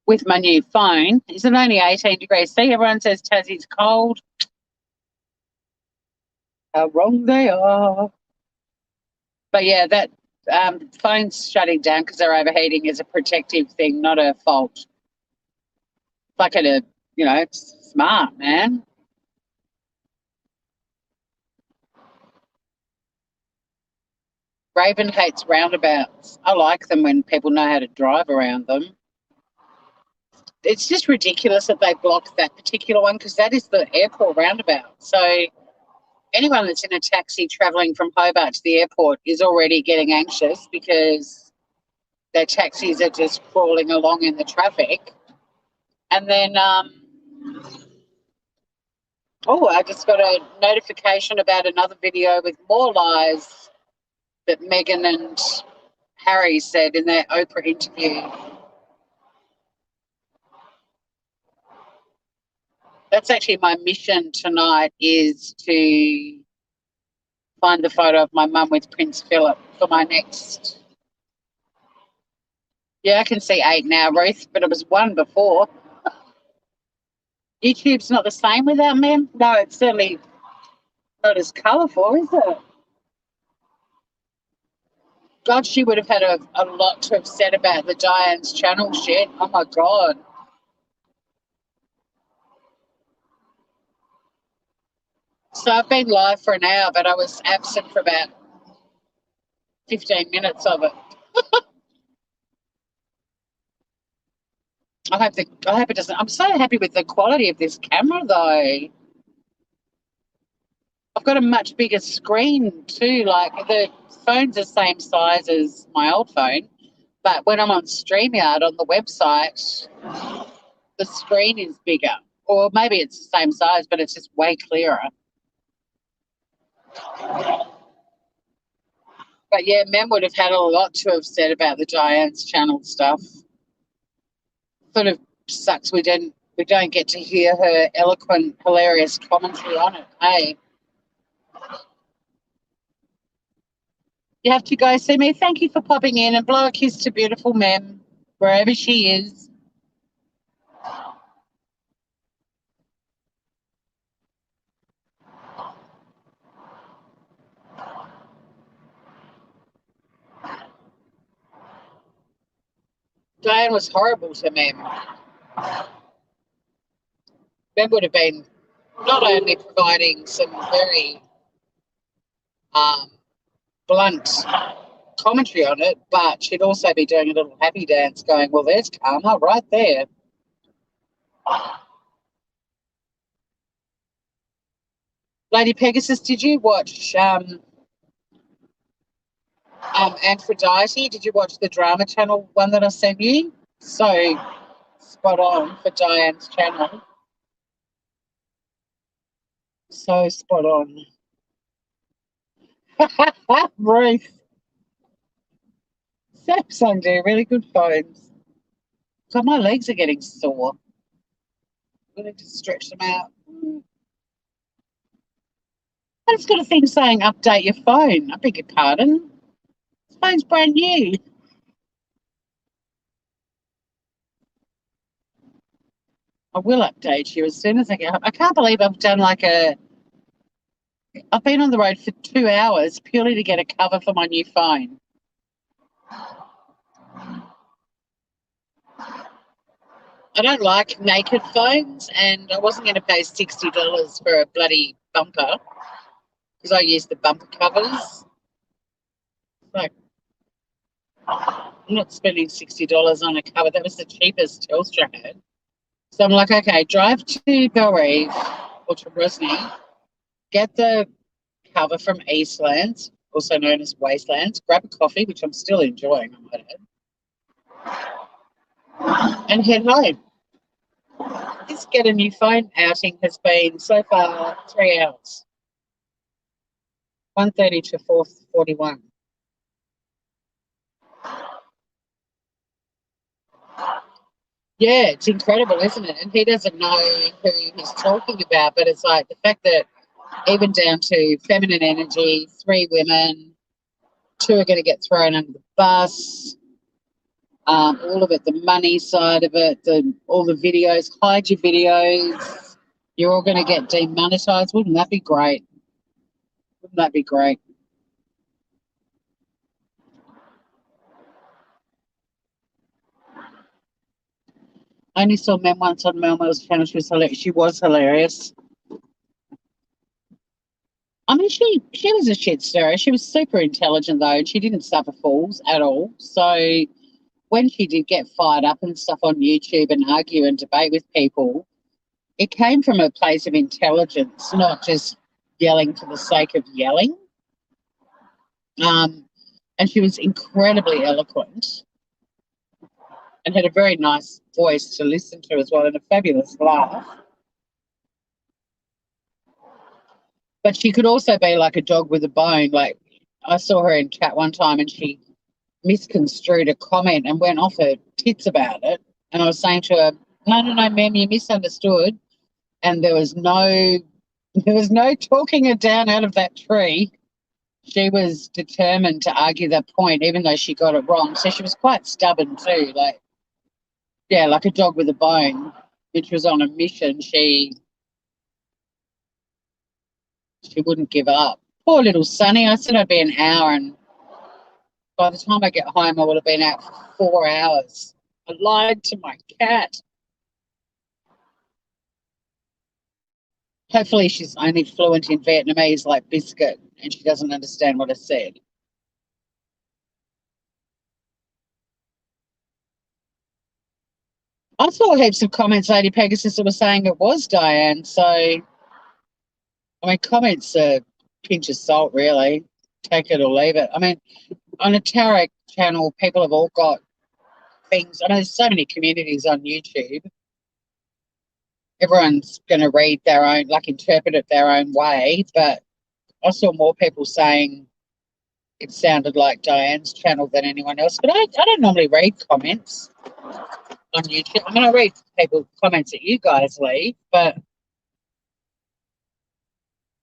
With my new phone, is it only 18 degrees? See, everyone says Tassie's cold. How wrong they are. But yeah, that phone's shutting down because they're overheating is a protective thing, not a fault. Like it's smart, man. Raven hates roundabouts. I like them when people know how to drive around them. It's just ridiculous that they blocked that particular one because that is the airport roundabout. So anyone that's in a taxi travelling from Hobart to the airport is already getting anxious because their taxis are just crawling along in the traffic. And then, I just got a notification about another video with more lies that Meghan and Harry said in their Oprah interview. That's actually my mission tonight, is to find the photo of my mum with Prince Philip for my next. Yeah, I can see 8 now, Ruth, but it was 1 before. YouTube's not the same without Mem. No, it's certainly not as colourful, is it? God, she would have had a lot to have said about the Diane's channel shit. Oh, my God. So I've been live for an hour, but I was absent for about 15 minutes of it. I hope it doesn't. I'm so happy with the quality of this camera, though. I've got a much bigger screen too. Like the phone's the same size as my old phone, but when I'm on StreamYard on the website, the screen is bigger. Or maybe it's the same size, but it's just way clearer. But yeah, Mem would have had a lot to have said about the Diane's channel stuff. Sort of sucks we don't get to hear her eloquent, hilarious commentary on it, hey? You have to go see me. Thank you for popping in, and blow a kiss to beautiful Mem, wherever she is. Diane was horrible to Mem. Mem would have been not only providing some very blunt commentary on it, but she'd also be doing a little happy dance going, well, there's karma right there. Lady Pegasus, did you watch Aphrodite? Did you watch the drama channel one that I sent you? So spot on for Diane's channel. So spot on. Ruth. Samsung do really good phones. So my legs are getting sore. I need to stretch them out. It's got a thing saying update your phone. I beg your pardon. phone's brand new. I will update you as soon as I get home. I can't believe I've done I've been on the road for 2 hours purely to get a cover for my new phone. I don't like naked phones, and I wasn't going to pay $60 for a bloody bumper because I use the bumper covers. Like, I'm not spending $60 on a cover. That was the cheapest Telstra had. So I'm like, okay, drive to Belrive or to Rosny, get the cover from Eastlands, also known as Wastelands, grab a coffee, which I'm still enjoying, I might add, and head home. This get a new phone outing has been so far 3 hours. 1:30 to 4:41. Yeah, it's incredible, isn't it? And he doesn't know who he's talking about, but it's like the fact that even down to feminine energy, 3 women, 2 are going to get thrown under the bus. All of it, the money side of it, all the videos, hide your videos. You're all going to get demonetized. Wouldn't that be great? Wouldn't that be great? I only saw Mem once on Mel Mel's channel. She was hilarious. I mean, she was a shit stirrer. She was super intelligent though, and she didn't suffer fools at all. So when she did get fired up and stuff on YouTube and argue and debate with people, it came from a place of intelligence, not just yelling for the sake of yelling. And she was incredibly eloquent and had a very nice voice to listen to as well, and a fabulous laugh. But she could also be like a dog with a bone. Like, I saw her in chat one time and she misconstrued a comment and went off her tits about it. And I was saying to her, no, ma'am, you misunderstood. And there was no talking her down out of that tree. She was determined to argue that point, even though she got it wrong. So she was quite stubborn too. Like, yeah, like a dog with a bone, which was on a mission. She wouldn't give up. Poor little Sonny. I said I'd be an hour, and by the time I get home, I would have been out for 4 hours. I lied to my cat. Hopefully she's only fluent in Vietnamese like Biscuit and she doesn't understand what I said. I saw heaps of comments, Lady Pegasus, that were saying it was Diane. So, I mean, comments are a pinch of salt, really. Take it or leave it. I mean, on a tarot channel, people have all got things. I mean, there's so many communities on YouTube. Everyone's going to read their own, like interpret it their own way. But I saw more people saying it sounded like Diane's channel than anyone else. But I don't normally read comments on YouTube. I mean, I read people comments that you guys leave, but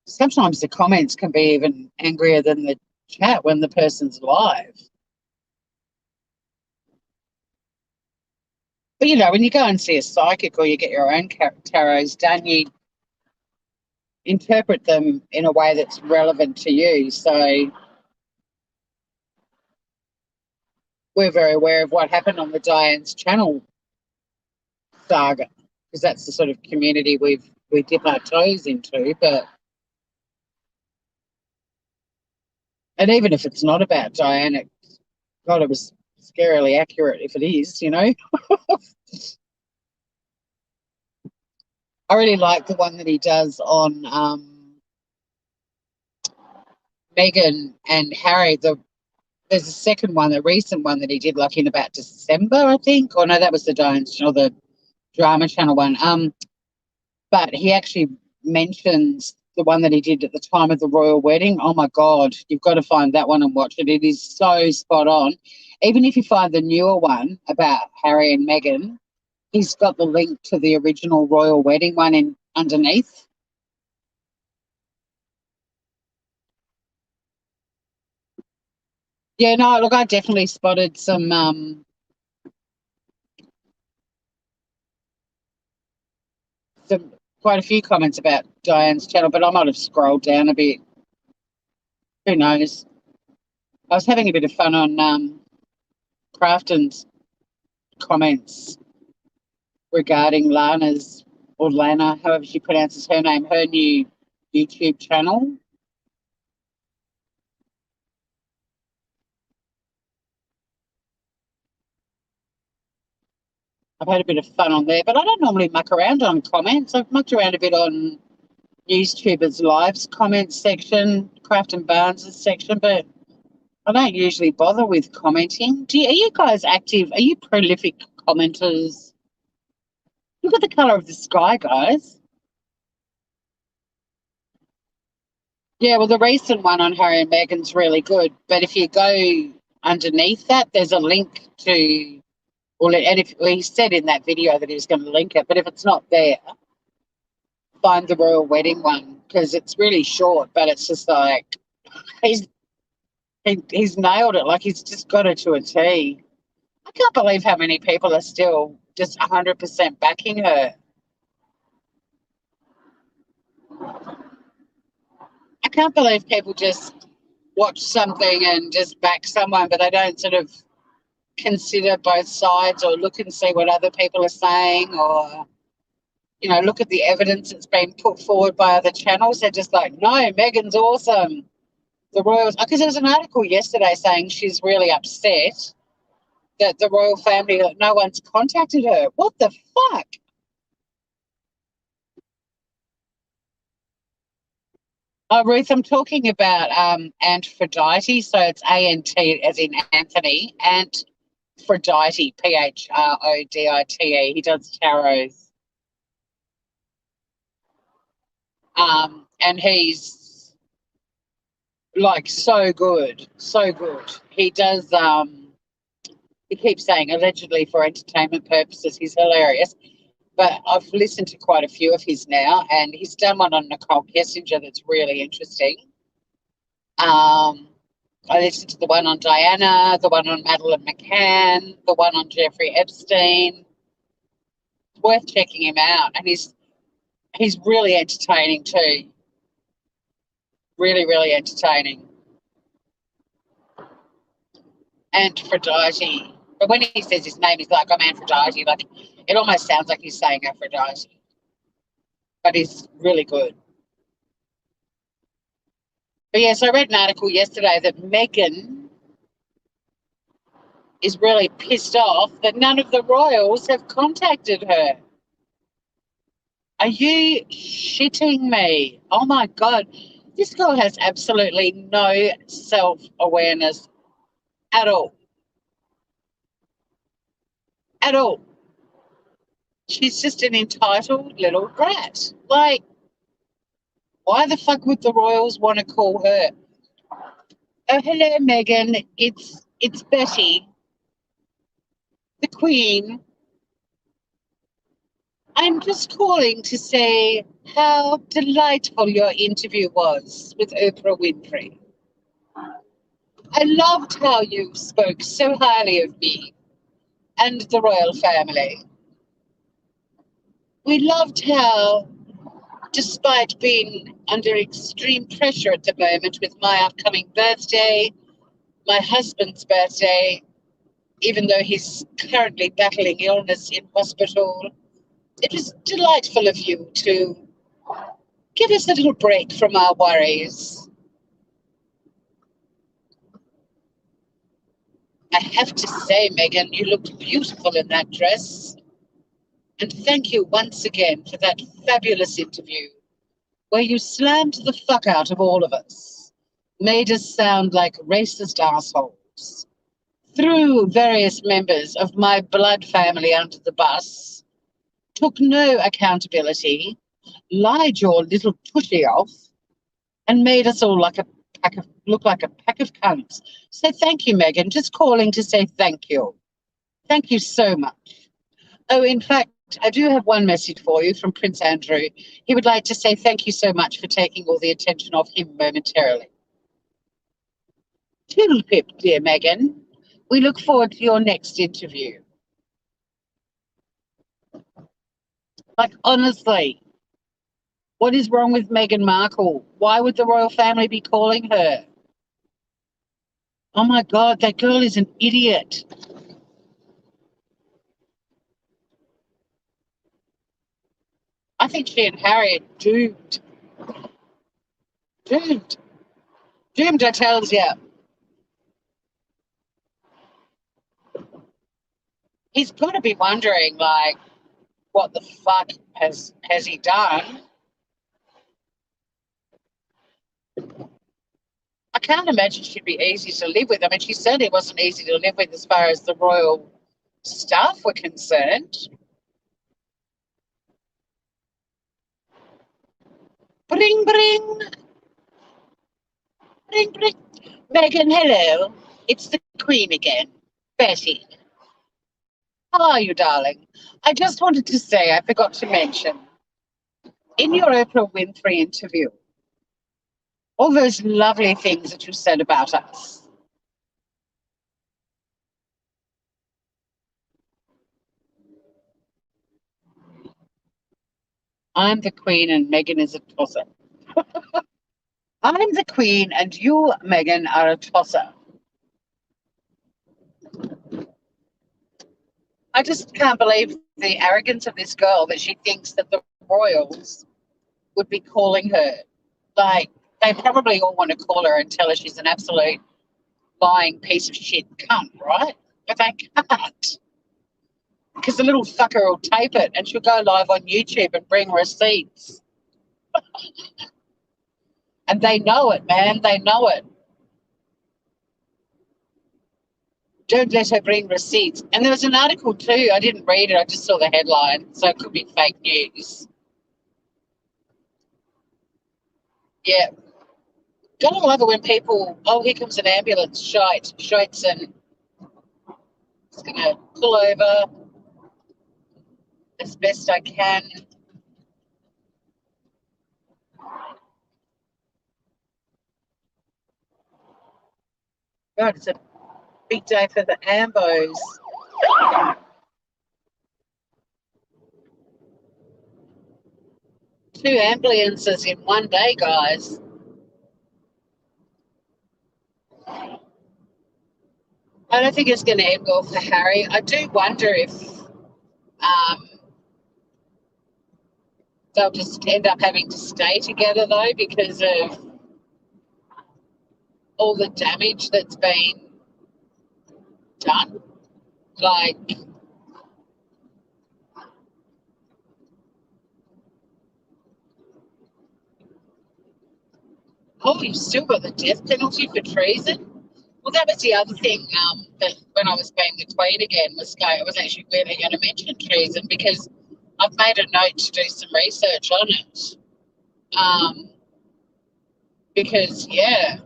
sometimes the comments can be even angrier than the chat when the person's live. But, you know, when you go and see a psychic or you get your own tarots done, you interpret them in a way that's relevant to you. So we're very aware of what happened on the Diane's channel saga, because that's the sort of community we dip our toes into. And even if it's not about Diane, God, it was scarily accurate if it is, you know. I really like the one that he does on Meghan and Harry. There's a second one, the recent one that he did, like in about December, I think. Oh no, that was the Diane's channel, the drama channel one. But he actually mentions the one that he did at the time of the royal wedding. Oh my God, you've got to find that one and watch it. It is so spot on. Even if you find the newer one about Harry and Meghan, he's got the link to the original royal wedding one in underneath. Yeah, no, look, I definitely spotted some quite a few comments about Diane's channel, but I might have scrolled down a bit. Who knows? I was having a bit of fun on Crafton's comments regarding Lana's, or Lana, however she pronounces her name, her new YouTube channel. I've had a bit of fun on there, but I don't normally muck around on comments. I've mucked around a bit on YouTubers' lives comments section, Craft and Barnes' section, but I don't usually bother with commenting. Are you guys active? Are you prolific commenters? Look at the colour of the sky, guys. Yeah, well, the recent one on Harry and Meghan's really good. But if you go underneath that, there's a link to, and if he said in that video that he was going to link it, but if it's not there, find the royal wedding one because it's really short, but it's just like he's he's nailed it. Like he's just got it to a T. I can't believe how many people are still just 100% backing her. I can't believe people just watch something and just back someone, but they don't sort of consider both sides or look and see what other people are saying or, look at the evidence that's been put forward by other channels. They're just like, no, Meghan's awesome. The royals, because there was an article yesterday saying she's really upset that the royal family, that no one's contacted her. What the fuck? Oh, Ruth, I'm talking about Aphrodite. So it's A-N-T as in Anthony, Aphrodite, P-H-R-O-D-I-T-E. He does tarots. And he's like so good, so good. He does, he keeps saying allegedly for entertainment purposes. He's hilarious. But I've listened to quite a few of his now, and he's done one on Nicole Kessinger that's really interesting. I listened to the one on Diana, the one on Madeleine McCann, the one on Jeffrey Epstein. It's worth checking him out, and he's really entertaining too. Really, really entertaining. Aphrodite. But when he says his name, he's like, I'm Aphrodite. Like, it almost sounds like he's saying Aphrodite. But he's really good. But yes, I read an article yesterday that Meghan is really pissed off that none of the royals have contacted her. Are you shitting me? Oh my God. This girl has absolutely no self-awareness at all. At all. She's just an entitled little brat. Like, why the fuck would the royals want to call her? Oh, hello, Meghan. It's Betty, the Queen. I'm just calling to say how delightful your interview was with Oprah Winfrey. I loved how you spoke so highly of me and the royal family. We loved how, despite being under extreme pressure at the moment with my upcoming birthday, my husband's birthday, even though he's currently battling illness in hospital, it was delightful of you to give us a little break from our worries. I have to say, Meghan, you looked beautiful in that dress. And thank you once again for that fabulous interview where you slammed the fuck out of all of us, made us sound like racist assholes, threw various members of my blood family under the bus, took no accountability, lied your little tushy off, and made us all look like a pack of cunts. So thank you, Meghan. Just calling to say thank you. Thank you so much. Oh, in fact, I do have one message for you from Prince Andrew. He would like to say thank you so much for taking all the attention off him momentarily. Toodle pip, dear Meghan. We look forward to your next interview. Like, honestly, what is wrong with Meghan Markle? Why would the royal family be calling her? Oh my God, that girl is an idiot. I think she and Harry are doomed. Doomed. Doomed, I tells you. He's got to be wondering, like, what the fuck has he done? I can't imagine she'd be easy to live with. I mean, she certainly wasn't easy to live with as far as the royal staff were concerned. Bring, bring, bring, bring. Meghan, hello. It's the Queen again. Betty. How are you, darling? I just wanted to say, I forgot to mention, in your Oprah Winfrey interview, all those lovely things that you said about us. I'm the Queen and Meghan is a tosser. I'm the Queen and you, Meghan, are a tosser. I just can't believe the arrogance of this girl that she thinks that the royals would be calling her. Like, they probably all want to call her and tell her she's an absolute lying piece of shit cunt, right? But they can't. Because the little fucker will tape it and she'll go live on YouTube and bring receipts. And they know it, man. They know it. Don't let her bring receipts. And there was an article too. I didn't read it. I just saw the headline. So it could be fake news. Yeah. Gotta love it when people, oh, here comes an ambulance, shites, and it's going to pull over as best I can. God, it's a big day for the ambos. Two ambulances in one day, guys. I don't think it's going to end well for Harry. I do wonder if um, they'll just end up having to stay together, though, because of all the damage that's been done. Like, oh, you've still got the death penalty for treason? Well, that was the other thing that when I was being the Queen again I was actually really going to mention treason because I've made a note to do some research on it. Because, yeah,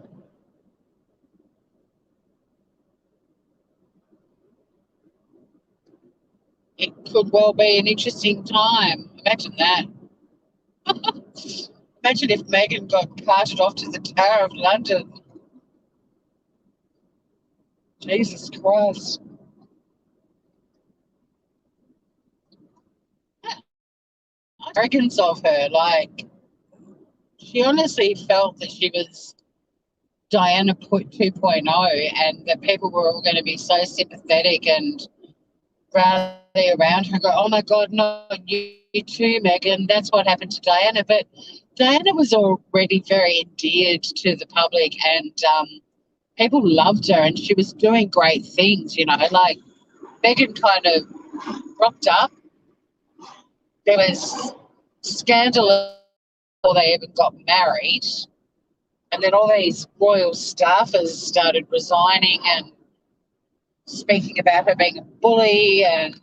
it could well be an interesting time. Imagine that. Imagine if Meghan got carted off to the Tower of London. Jesus Christ. Arrogance of her. Like, she honestly felt that she was Diana 2.0 and that people were all going to be so sympathetic and rally around her and go, oh my God, not you too, Meghan. That's what happened to Diana. But Diana was already very endeared to the public and people loved her and she was doing great things, you know, like Meghan kind of rocked up. There was scandal before they even got married. And then all these royal staffers started resigning and speaking about her being a bully. And,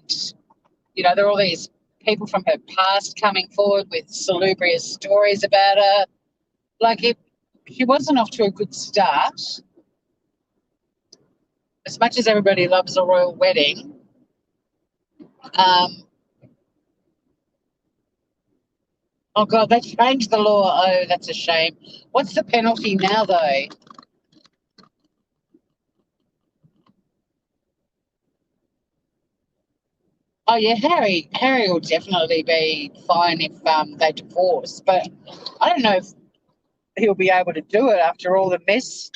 you know, there are all these people from her past coming forward with salubrious stories about her. Like, she wasn't off to a good start. As much as everybody loves a royal wedding, um, oh, God, they changed the law. Oh, that's a shame. What's the penalty now, though? Oh yeah, Harry will definitely be fine if they divorce, but I don't know if he'll be able to do it after all the mess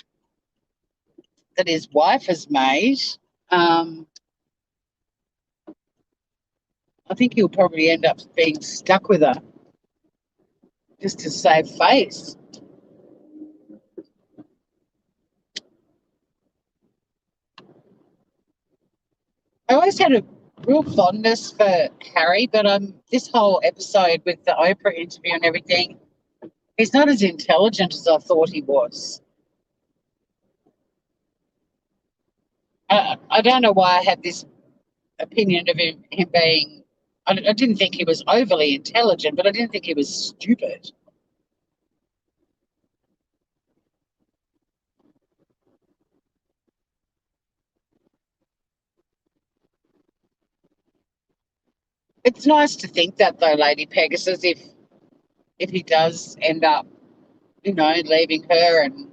that his wife has made. Um, I think he'll probably end up being stuck with her just to save face. I always had a real fondness for Harry, but this whole episode with the Oprah interview and everything, he's not as intelligent as I thought he was. I don't know why I had this opinion of him being. I didn't think he was overly intelligent, but I didn't think he was stupid. It's nice to think that though, Lady Pegasus, if he does end up, leaving her and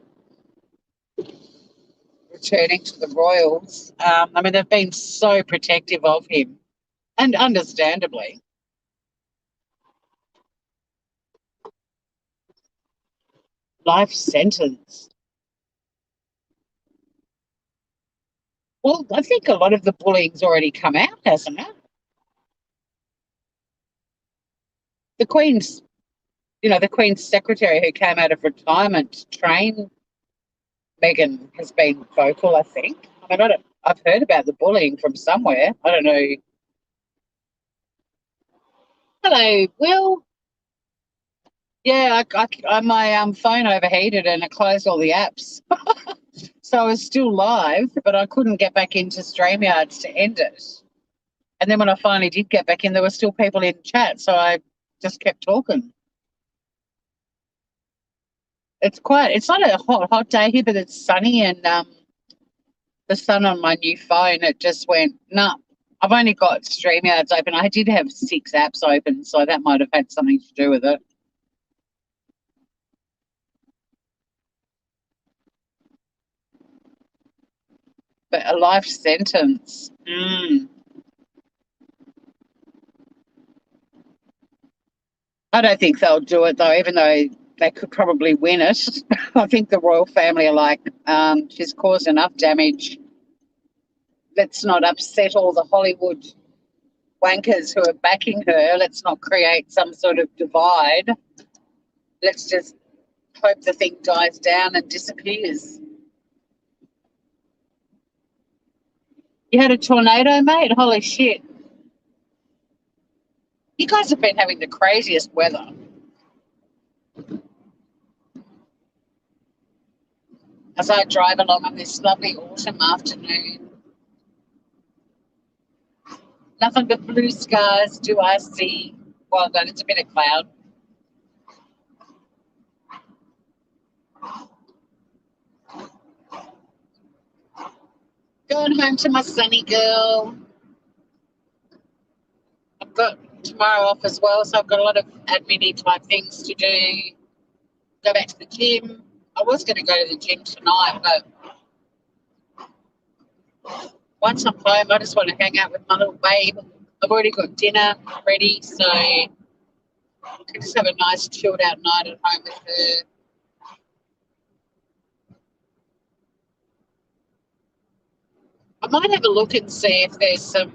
returning to the royals. I mean, they've been so protective of him, and understandably. Life sentence. Well, I think a lot of the bullying's already come out, hasn't it? The Queen's, the Queen's secretary who came out of retirement to train Meghan has been vocal, I think. I mean, I've heard about the bullying from somewhere. I don't know. Hello, Will. Yeah, my phone overheated and it closed all the apps. So I was still live, but I couldn't get back into StreamYards to end it. And then when I finally did get back in, there were still people in chat, so I just kept talking. It's not a hot day here, but it's sunny and the sun on my new phone, it just went, nah, I've only got StreamYards open. I did have 6 apps open, so that might have had something to do with it. But a life sentence. I don't think they'll do it though, even though they could probably win it. I think the royal family are like, she's caused enough damage. Let's not upset all the Hollywood wankers who are backing her. Let's not create some sort of divide. Let's just hope the thing dies down and disappears. You had a tornado, mate? Holy shit. You guys have been having the craziest weather. As I drive along on this lovely autumn afternoon, nothing but blue skies do I see. Well done, it's a bit of cloud. Going home to my sunny girl. I've got tomorrow off as well, so I've got a lot of admin type things to do. Go back to the gym. I was going to go to the gym tonight, but once I'm home, I just want to hang out with my little babe. I've already got dinner ready, so I can just have a nice chilled out night at home with her. I might have a look and see if there's some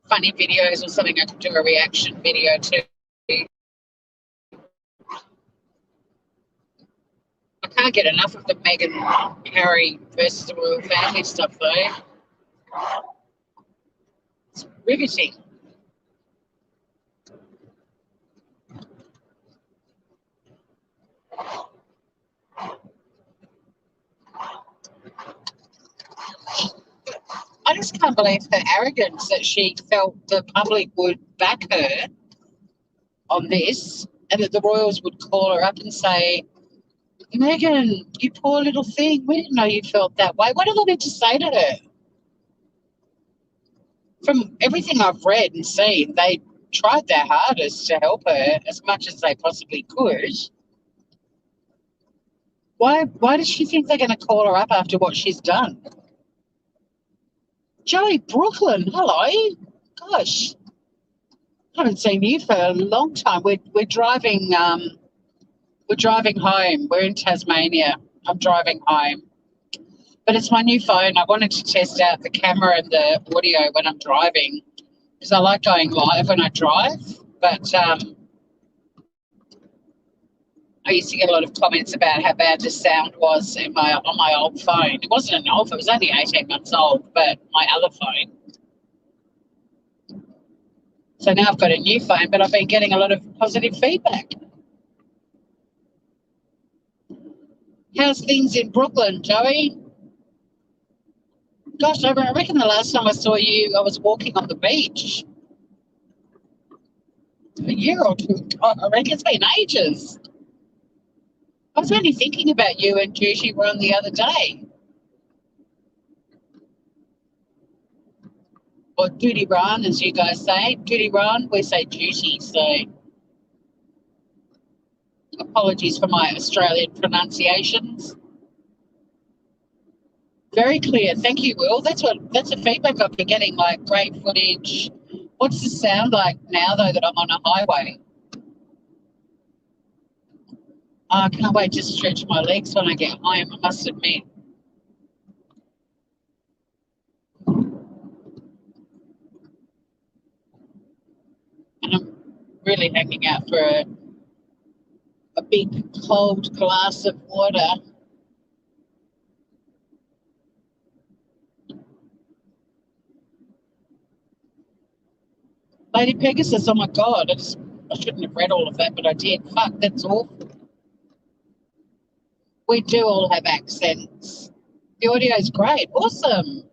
funny videos or something I could do a reaction video to. I can't get enough of the Meghan, Harry versus the royal family stuff, though. It's riveting. I just can't believe her arrogance that she felt the public would back her on this and that the royals would call her up and say, Meghan, you poor little thing, we didn't know you felt that way. What do they need to say to her? From everything I've read and seen, they tried their hardest to help her as much as they possibly could. Why does she think they're going to call her up after what she's done? Joey Brooklyn, hello. Gosh, haven't seen you for a long time. We're driving home. We're in Tasmania. I'm driving home. But it's my new phone. I wanted to test out the camera and the audio when I'm driving because I like going live when I drive. But I used to get a lot of comments about how bad the sound was on my old phone. It wasn't an old phone. It was only 18 months old, but my other phone. So now I've got a new phone, but I've been getting a lot of positive feedback. How's things in Brooklyn, Joey? Gosh, I reckon the last time I saw you, I was walking on the beach. A year or two ago. I reckon it's been ages. I was only thinking about you and Juicy Ron the other day. Or Duty Ron, as you guys say. Duty Ron, we say Juicy, so apologies for my Australian pronunciations. Very clear. Thank you, Will. That's the feedback I've been getting, like great footage. What's the sound like now, though, that I'm on a highway? I can't wait to stretch my legs when I get home, I must admit. And I'm really hanging out for a big cold glass of water. Lady Pegasus, oh my God, I shouldn't have read all of that, but I did. Fuck, that's awful. We do all have accents. The audio is great. Awesome.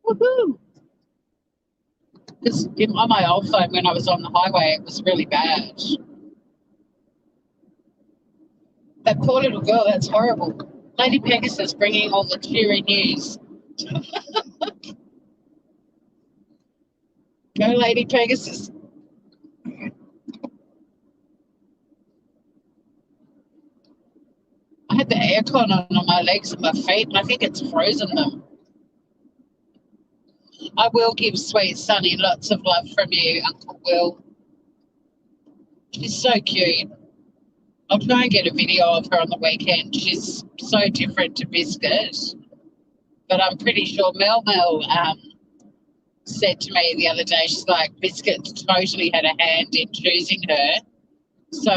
Woohoo. Because on my old phone, when I was on the highway, it was really bad. That poor little girl, that's horrible. Lady Pegasus bringing all the cheery news. Go, Lady Pegasus. I had the aircon on my legs and my feet, and I think it's frozen them. I will give Sweet Sunny lots of love from you, Uncle Will. She's so cute. I'll try and get a video of her on the weekend. She's so different to Biscuit. But I'm pretty sure Mel said to me the other day, she's like, Biscuit totally had a hand in choosing her. So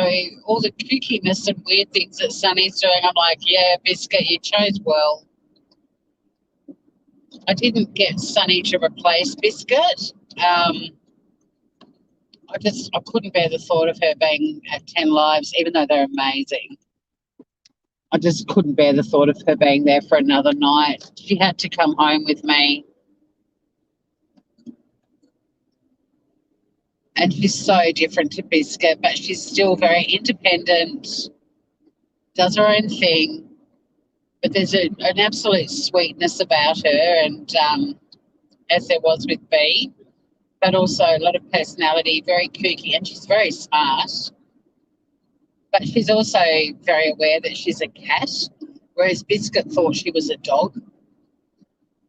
all the kookiness and weird things that Sunny's doing, I'm like, yeah, Biscuit, you chose well. I didn't get Sunny to replace Biscuit. I couldn't bear the thought of her being at 10 Lives, even though they're amazing. I just couldn't bear the thought of her being there for another night. She had to come home with me. And she's so different to Biscuit, but she's still very independent, does her own thing. But there's an absolute sweetness about her, and as there was with Bea, but also a lot of personality, very kooky, and she's very smart. But she's also very aware that she's a cat, whereas Biscuit thought she was a dog.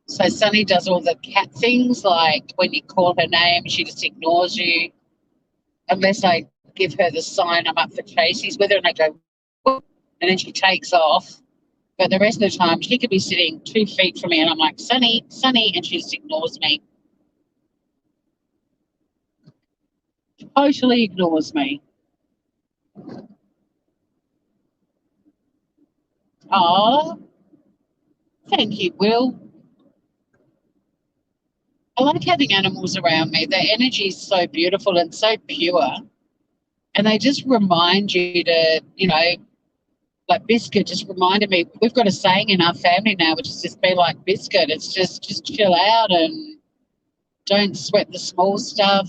So Sunny does all the cat things, like when you call her name, she just ignores you. Unless I give her the sign I'm up for chases with her, and I go, whoop, and then she takes off. But the rest of the time, she could be sitting 2 feet from me, and I'm like, Sunny, Sunny, and she just ignores me. Totally ignores me. Oh, thank you, Will. I like having animals around me. Their energy is so beautiful and so pure. And they just remind you to, like Biscuit just reminded me, we've got a saying in our family now, which is just be like Biscuit. It's just chill out and don't sweat the small stuff.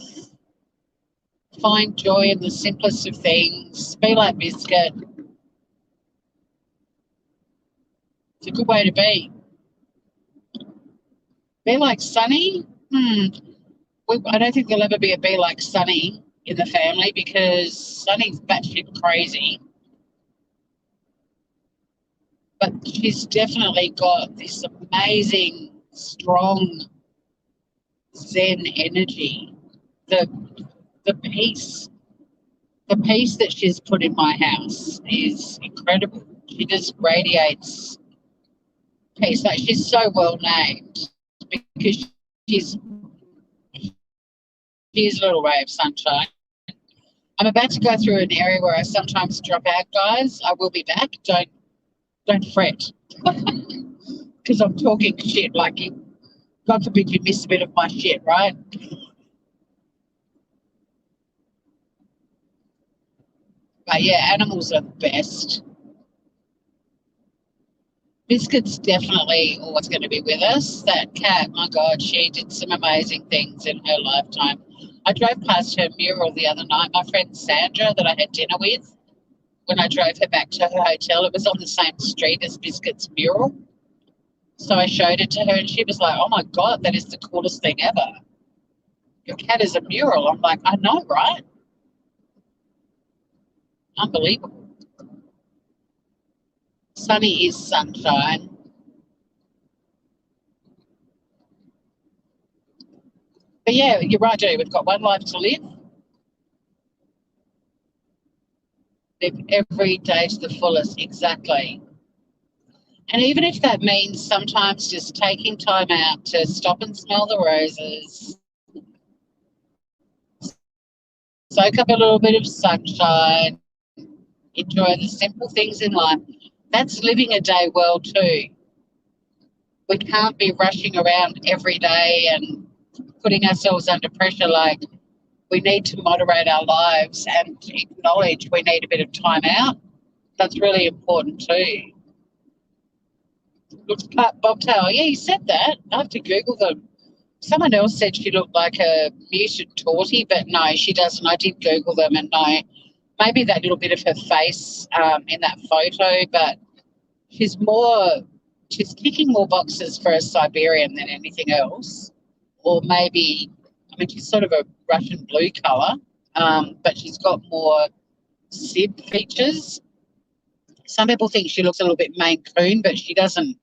Find joy in the simplest of things. Be like Biscuit. It's a good way to be. Be like Sunny? I don't think there'll ever be a Be like Sunny in the family because Sunny's batshit crazy. but she's definitely got this amazing, strong Zen energy. The the peace, the peace that she's put in my house is incredible. She just radiates peace. Like she's so well named because she's she's a little ray of sunshine. I'm about to go through an area where I sometimes drop out, guys. I will be back. Don't fret because I'm talking shit. Like, God forbid you miss a bit of my shit, right? But yeah, animals are the best. Biscuit's definitely always going to be with us. That cat, my God, she did some amazing things in her lifetime. I drove past her mural the other night. My friend Sandra, that I had dinner with, when I drove her back to her hotel, it was on the same street as Biscuit's mural. So I showed it to her and she was like, oh my God, that is the coolest thing ever. Your cat is a mural. I'm like, I know, right? Unbelievable. Sunny is sunshine. But yeah, you're right, Joe. We've got one life to live. Live every day to the fullest. Exactly. And even if that means sometimes just taking time out to stop and smell the roses, soak up a little bit of sunshine, enjoy the simple things in life, that's living a day well too. We can't be rushing around every day and putting ourselves under pressure. Like, we need to moderate our lives and acknowledge we need a bit of time out. That's really important too. Looks like bobtail. Yeah, you said that. I have to Google them. Someone else said she looked like a muted tortie, but no, she doesn't. I did Google them, and no, maybe that little bit of her face in that photo, but she's more, she's ticking more boxes for a Siberian than anything else. Or maybe, I mean, she's sort of a Russian blue colour, but she's got more Sib features. Some people think she looks a little bit Maine Coon, but she doesn't.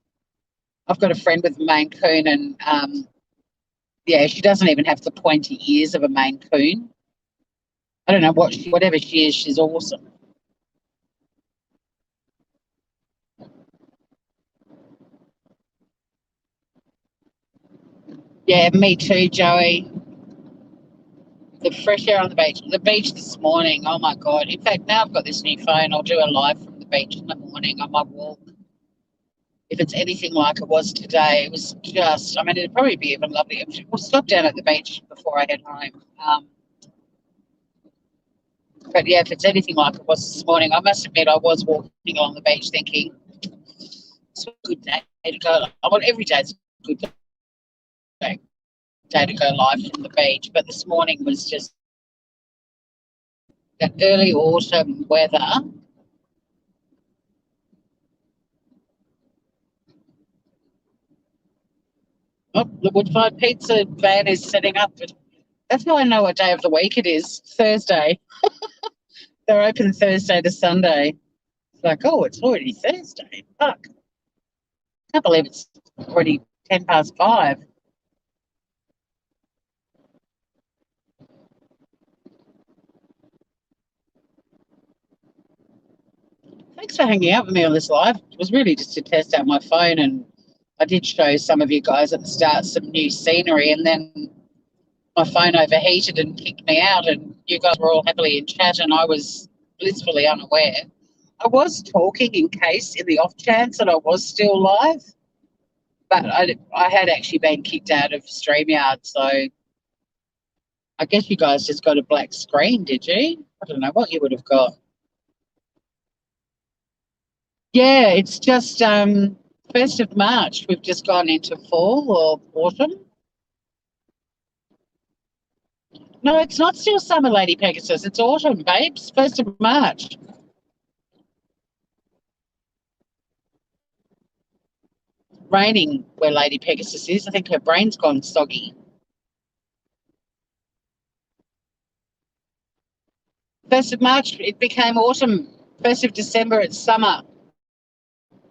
I've got a friend with Maine Coon, and yeah, she doesn't even have the pointy ears of a Maine Coon. I don't know whatever she is, she's awesome. Yeah, me too, Joey. The fresh air on the beach. The beach this morning, oh my God. In fact, now I've got this new phone. I'll do a live from the beach in the morning on my walk. If it's anything like it was today, it was just, I mean, it'd probably be even lovely. We'll stop down at the beach before I head home. But yeah, if it's anything like it was this morning, I must admit I was walking along the beach thinking, it's a good day to go. I want every day's a good day, day to go live from the beach. But this morning was just that early autumn weather. Oh, the Woodfire Pizza van is setting up. That's how I know what day of the week it is. Thursday. They're open Thursday to Sunday. It's like, oh, it's already Thursday. Fuck. Can't believe it's already 10 past 5. Thanks for hanging out with me on this live. It was really just to test out my phone, and I did show some of you guys at the start some new scenery, and then my phone overheated and kicked me out, and you guys were all happily in chat, and I was blissfully unaware. I was talking in case, in the off chance that I was still live, but I had actually been kicked out of StreamYard, so I guess you guys just got a black screen, did you? I don't know what you would have got. Yeah, it's just 1st of March. We've just gone into fall or autumn. No, it's not still summer, Lady Pegasus. It's autumn, babes. 1st of March. Raining where Lady Pegasus is. I think her brain's gone soggy. 1st of March, it became autumn. 1st of December, it's summer.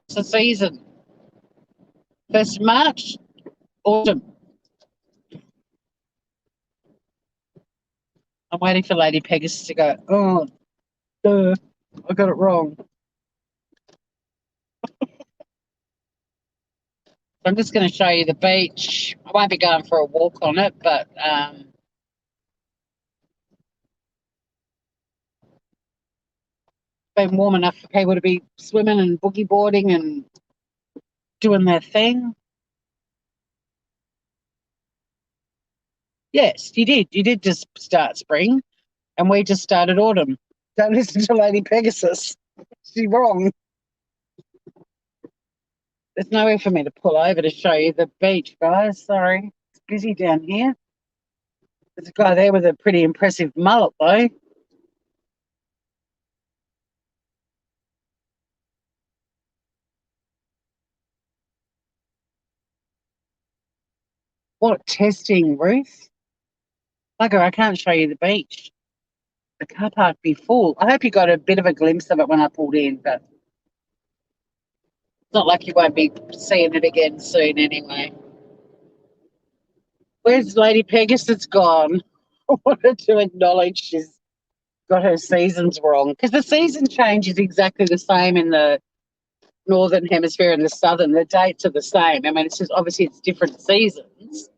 It's the season. 1st of March, autumn. I'm waiting for Lady Pegasus to go, oh, duh, I got it wrong. I'm just going to show you the beach. I won't be going for a walk on it, but been warm enough for people to be swimming and boogie boarding and doing their thing. Yes, you did. You did just start spring, and we just started autumn. Don't listen to Lady Pegasus. She's wrong. There's nowhere for me to pull over to show you the beach, guys. Sorry. It's busy down here. There's a guy there with a pretty impressive mullet, though. What testing, Ruth? Bugger, I can't show you the beach. The car park be full. I hope you got a bit of a glimpse of it when I pulled in, but it's not like you won't be seeing it again soon anyway. Where's Lady Pegasus gone? I wanted to acknowledge she's got her seasons wrong because the season change is exactly the same in the northern hemisphere and the southern. The dates are the same. I mean, it's just obviously it's different seasons.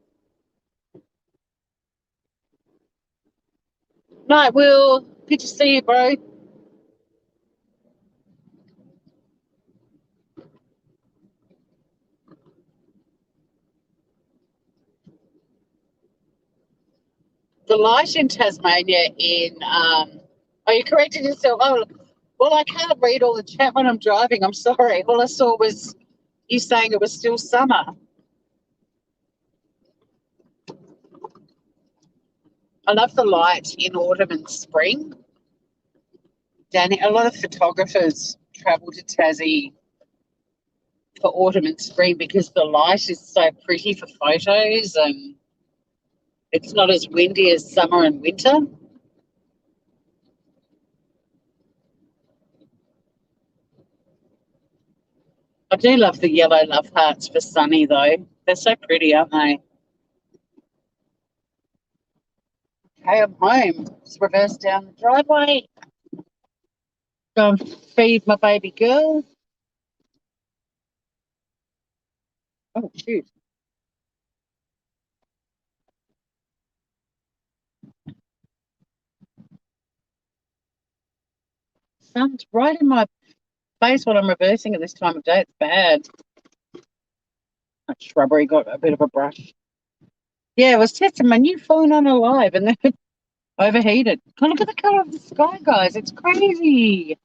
Night, Will. Good to see you, bro. The light in Tasmania are you correcting yourself? Oh, well, I can't read all the chat when I'm driving. I'm sorry. All I saw was you saying it was still summer. I love the light in autumn and spring. Danny, a lot of photographers travel to Tassie for autumn and spring because the light is so pretty for photos and it's not as windy as summer and winter. I do love the yellow love hearts for sunny though. They're so pretty, aren't they? Okay, I'm home. Just reverse down the driveway. Go and feed my baby girl. Oh, shoot. Sun's right in my face when I'm reversing at this time of day. It's bad. That shrubbery got a bit of a brush. Yeah, I was testing my new phone on a live and then it overheated. Oh, look at the colour of the sky, guys. It's crazy.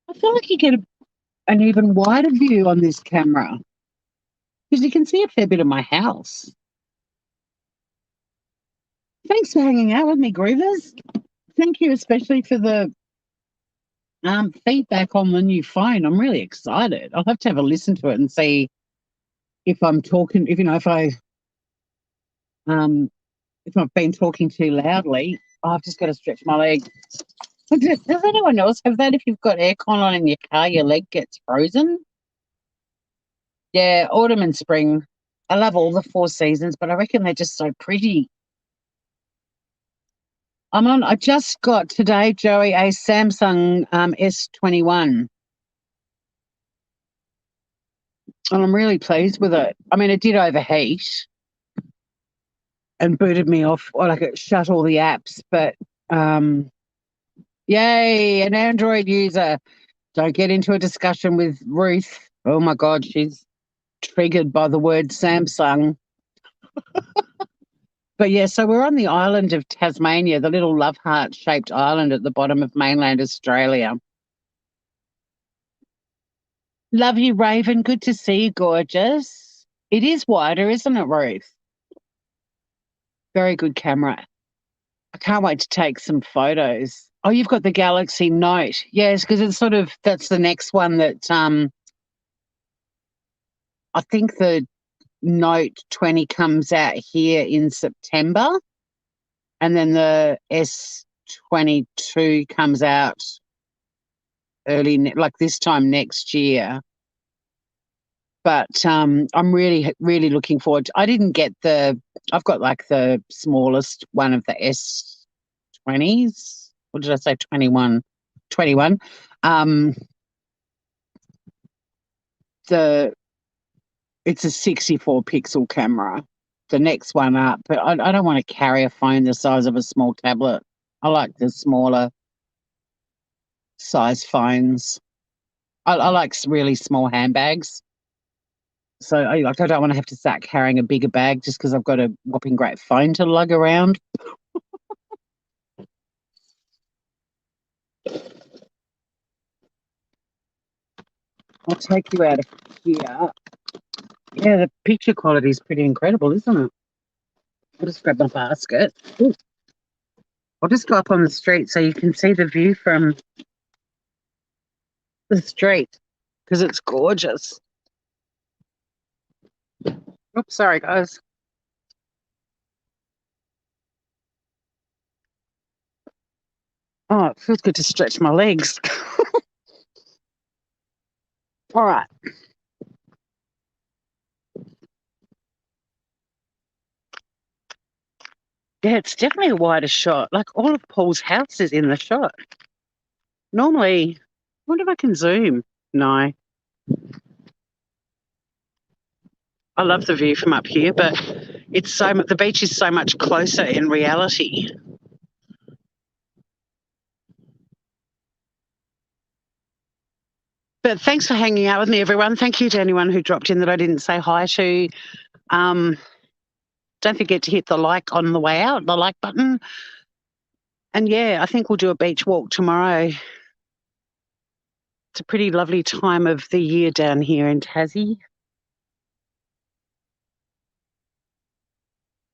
I feel like you get an even wider view on this camera because you can see a fair bit of my house. Thanks for hanging out with me, Groovers. Thank you especially for the feedback on the new phone. I'm really excited. I'll have to have a listen to it and see if I'm talking, if I've been talking too loudly. I've just got to stretch my leg. Does anyone else have that? If you've got aircon on in your car, your leg gets frozen? Yeah, autumn and spring. I love all the 4 seasons, but I reckon they're just so pretty. I just got today, Joey, a Samsung S21. And I'm really pleased with it. I mean, it did overheat and booted me off, or like it shut all the apps, but yay, an Android user. Don't get into a discussion with Ruth. Oh my God, she's triggered by the word Samsung. But yeah, so we're on the island of Tasmania, the little love heart shaped island at the bottom of mainland Australia. Love you, Raven. Good to see you, gorgeous. It is wider, isn't it, Ruth? Very good camera. I can't wait to take some photos. Oh, you've got the Galaxy Note. Yes, because it's that's the next one that I think the Note 20 comes out here in September, and then the S22 comes out like this time next year. But I'm really, really looking forward. I didn't get I've got like the smallest one of the S20s. What did I say? 21. 21. It's a 64 pixel camera. The next one up, but I don't want to carry a phone the size of a small tablet. I like the smaller size phones. I like really small handbags. So I don't want to have to start carrying a bigger bag just because I've got a whopping great phone to lug around. I'll take you out of here. Yeah, the picture quality is pretty incredible, isn't it? I'll just grab my basket. Ooh. I'll just go up on the street so you can see the view from the street because it's gorgeous. Oops, sorry, guys. Oh, it feels good to stretch my legs. All right. Yeah, it's definitely a wider shot. Like all of Paul's house is in the shot. Normally, I wonder if I can zoom. No. I love the view from up here, but the beach is so much closer in reality. But thanks for hanging out with me, everyone. Thank you to anyone who dropped in that I didn't say hi to. Don't forget to hit the like on the way out, the like button. And yeah, I think we'll do a beach walk tomorrow. It's a pretty lovely time of the year down here in Tassie.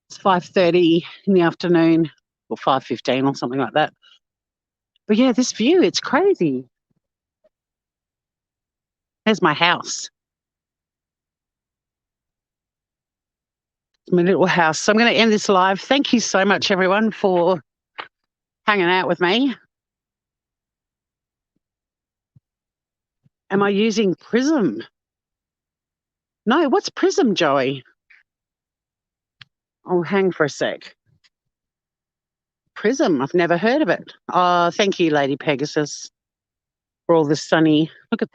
It's 5:30 in the afternoon, or 5:15 or something like that. But yeah, this view, it's crazy. There's my house. It's my little house. So I'm going to end this live. Thank you so much, everyone, for hanging out with me. Am I using Prism? No, what's Prism, Joey? Oh, hang for a sec. Prism, I've never heard of it. Oh, thank you, Lady Pegasus, for all the sunny. Look at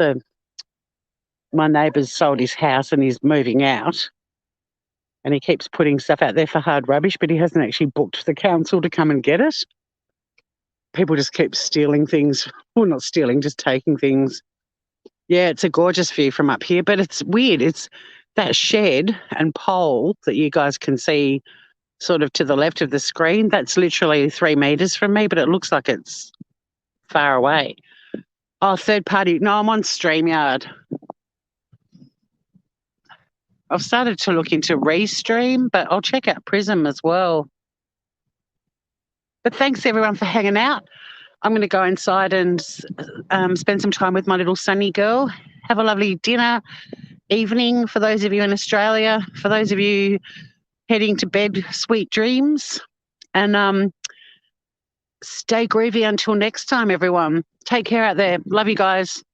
my neighbour's sold his house and he's moving out. And he keeps putting stuff out there for hard rubbish, but he hasn't actually booked the council to come and get it. People just keep stealing things. Well, not stealing, just taking things. Yeah, it's a gorgeous view from up here, but it's weird. It's that shed and pole that you guys can see sort of to the left of the screen. That's literally 3 meters from me, but it looks like it's far away. Oh, third party. No, I'm on StreamYard. I've started to look into Restream, but I'll check out Prism as well. But thanks everyone for hanging out. I'm going to go inside and spend some time with my little sunny girl. Have a lovely dinner, evening for those of you in Australia. For those of you heading to bed, sweet dreams. And stay groovy until next time, everyone. Take care out there. Love you guys.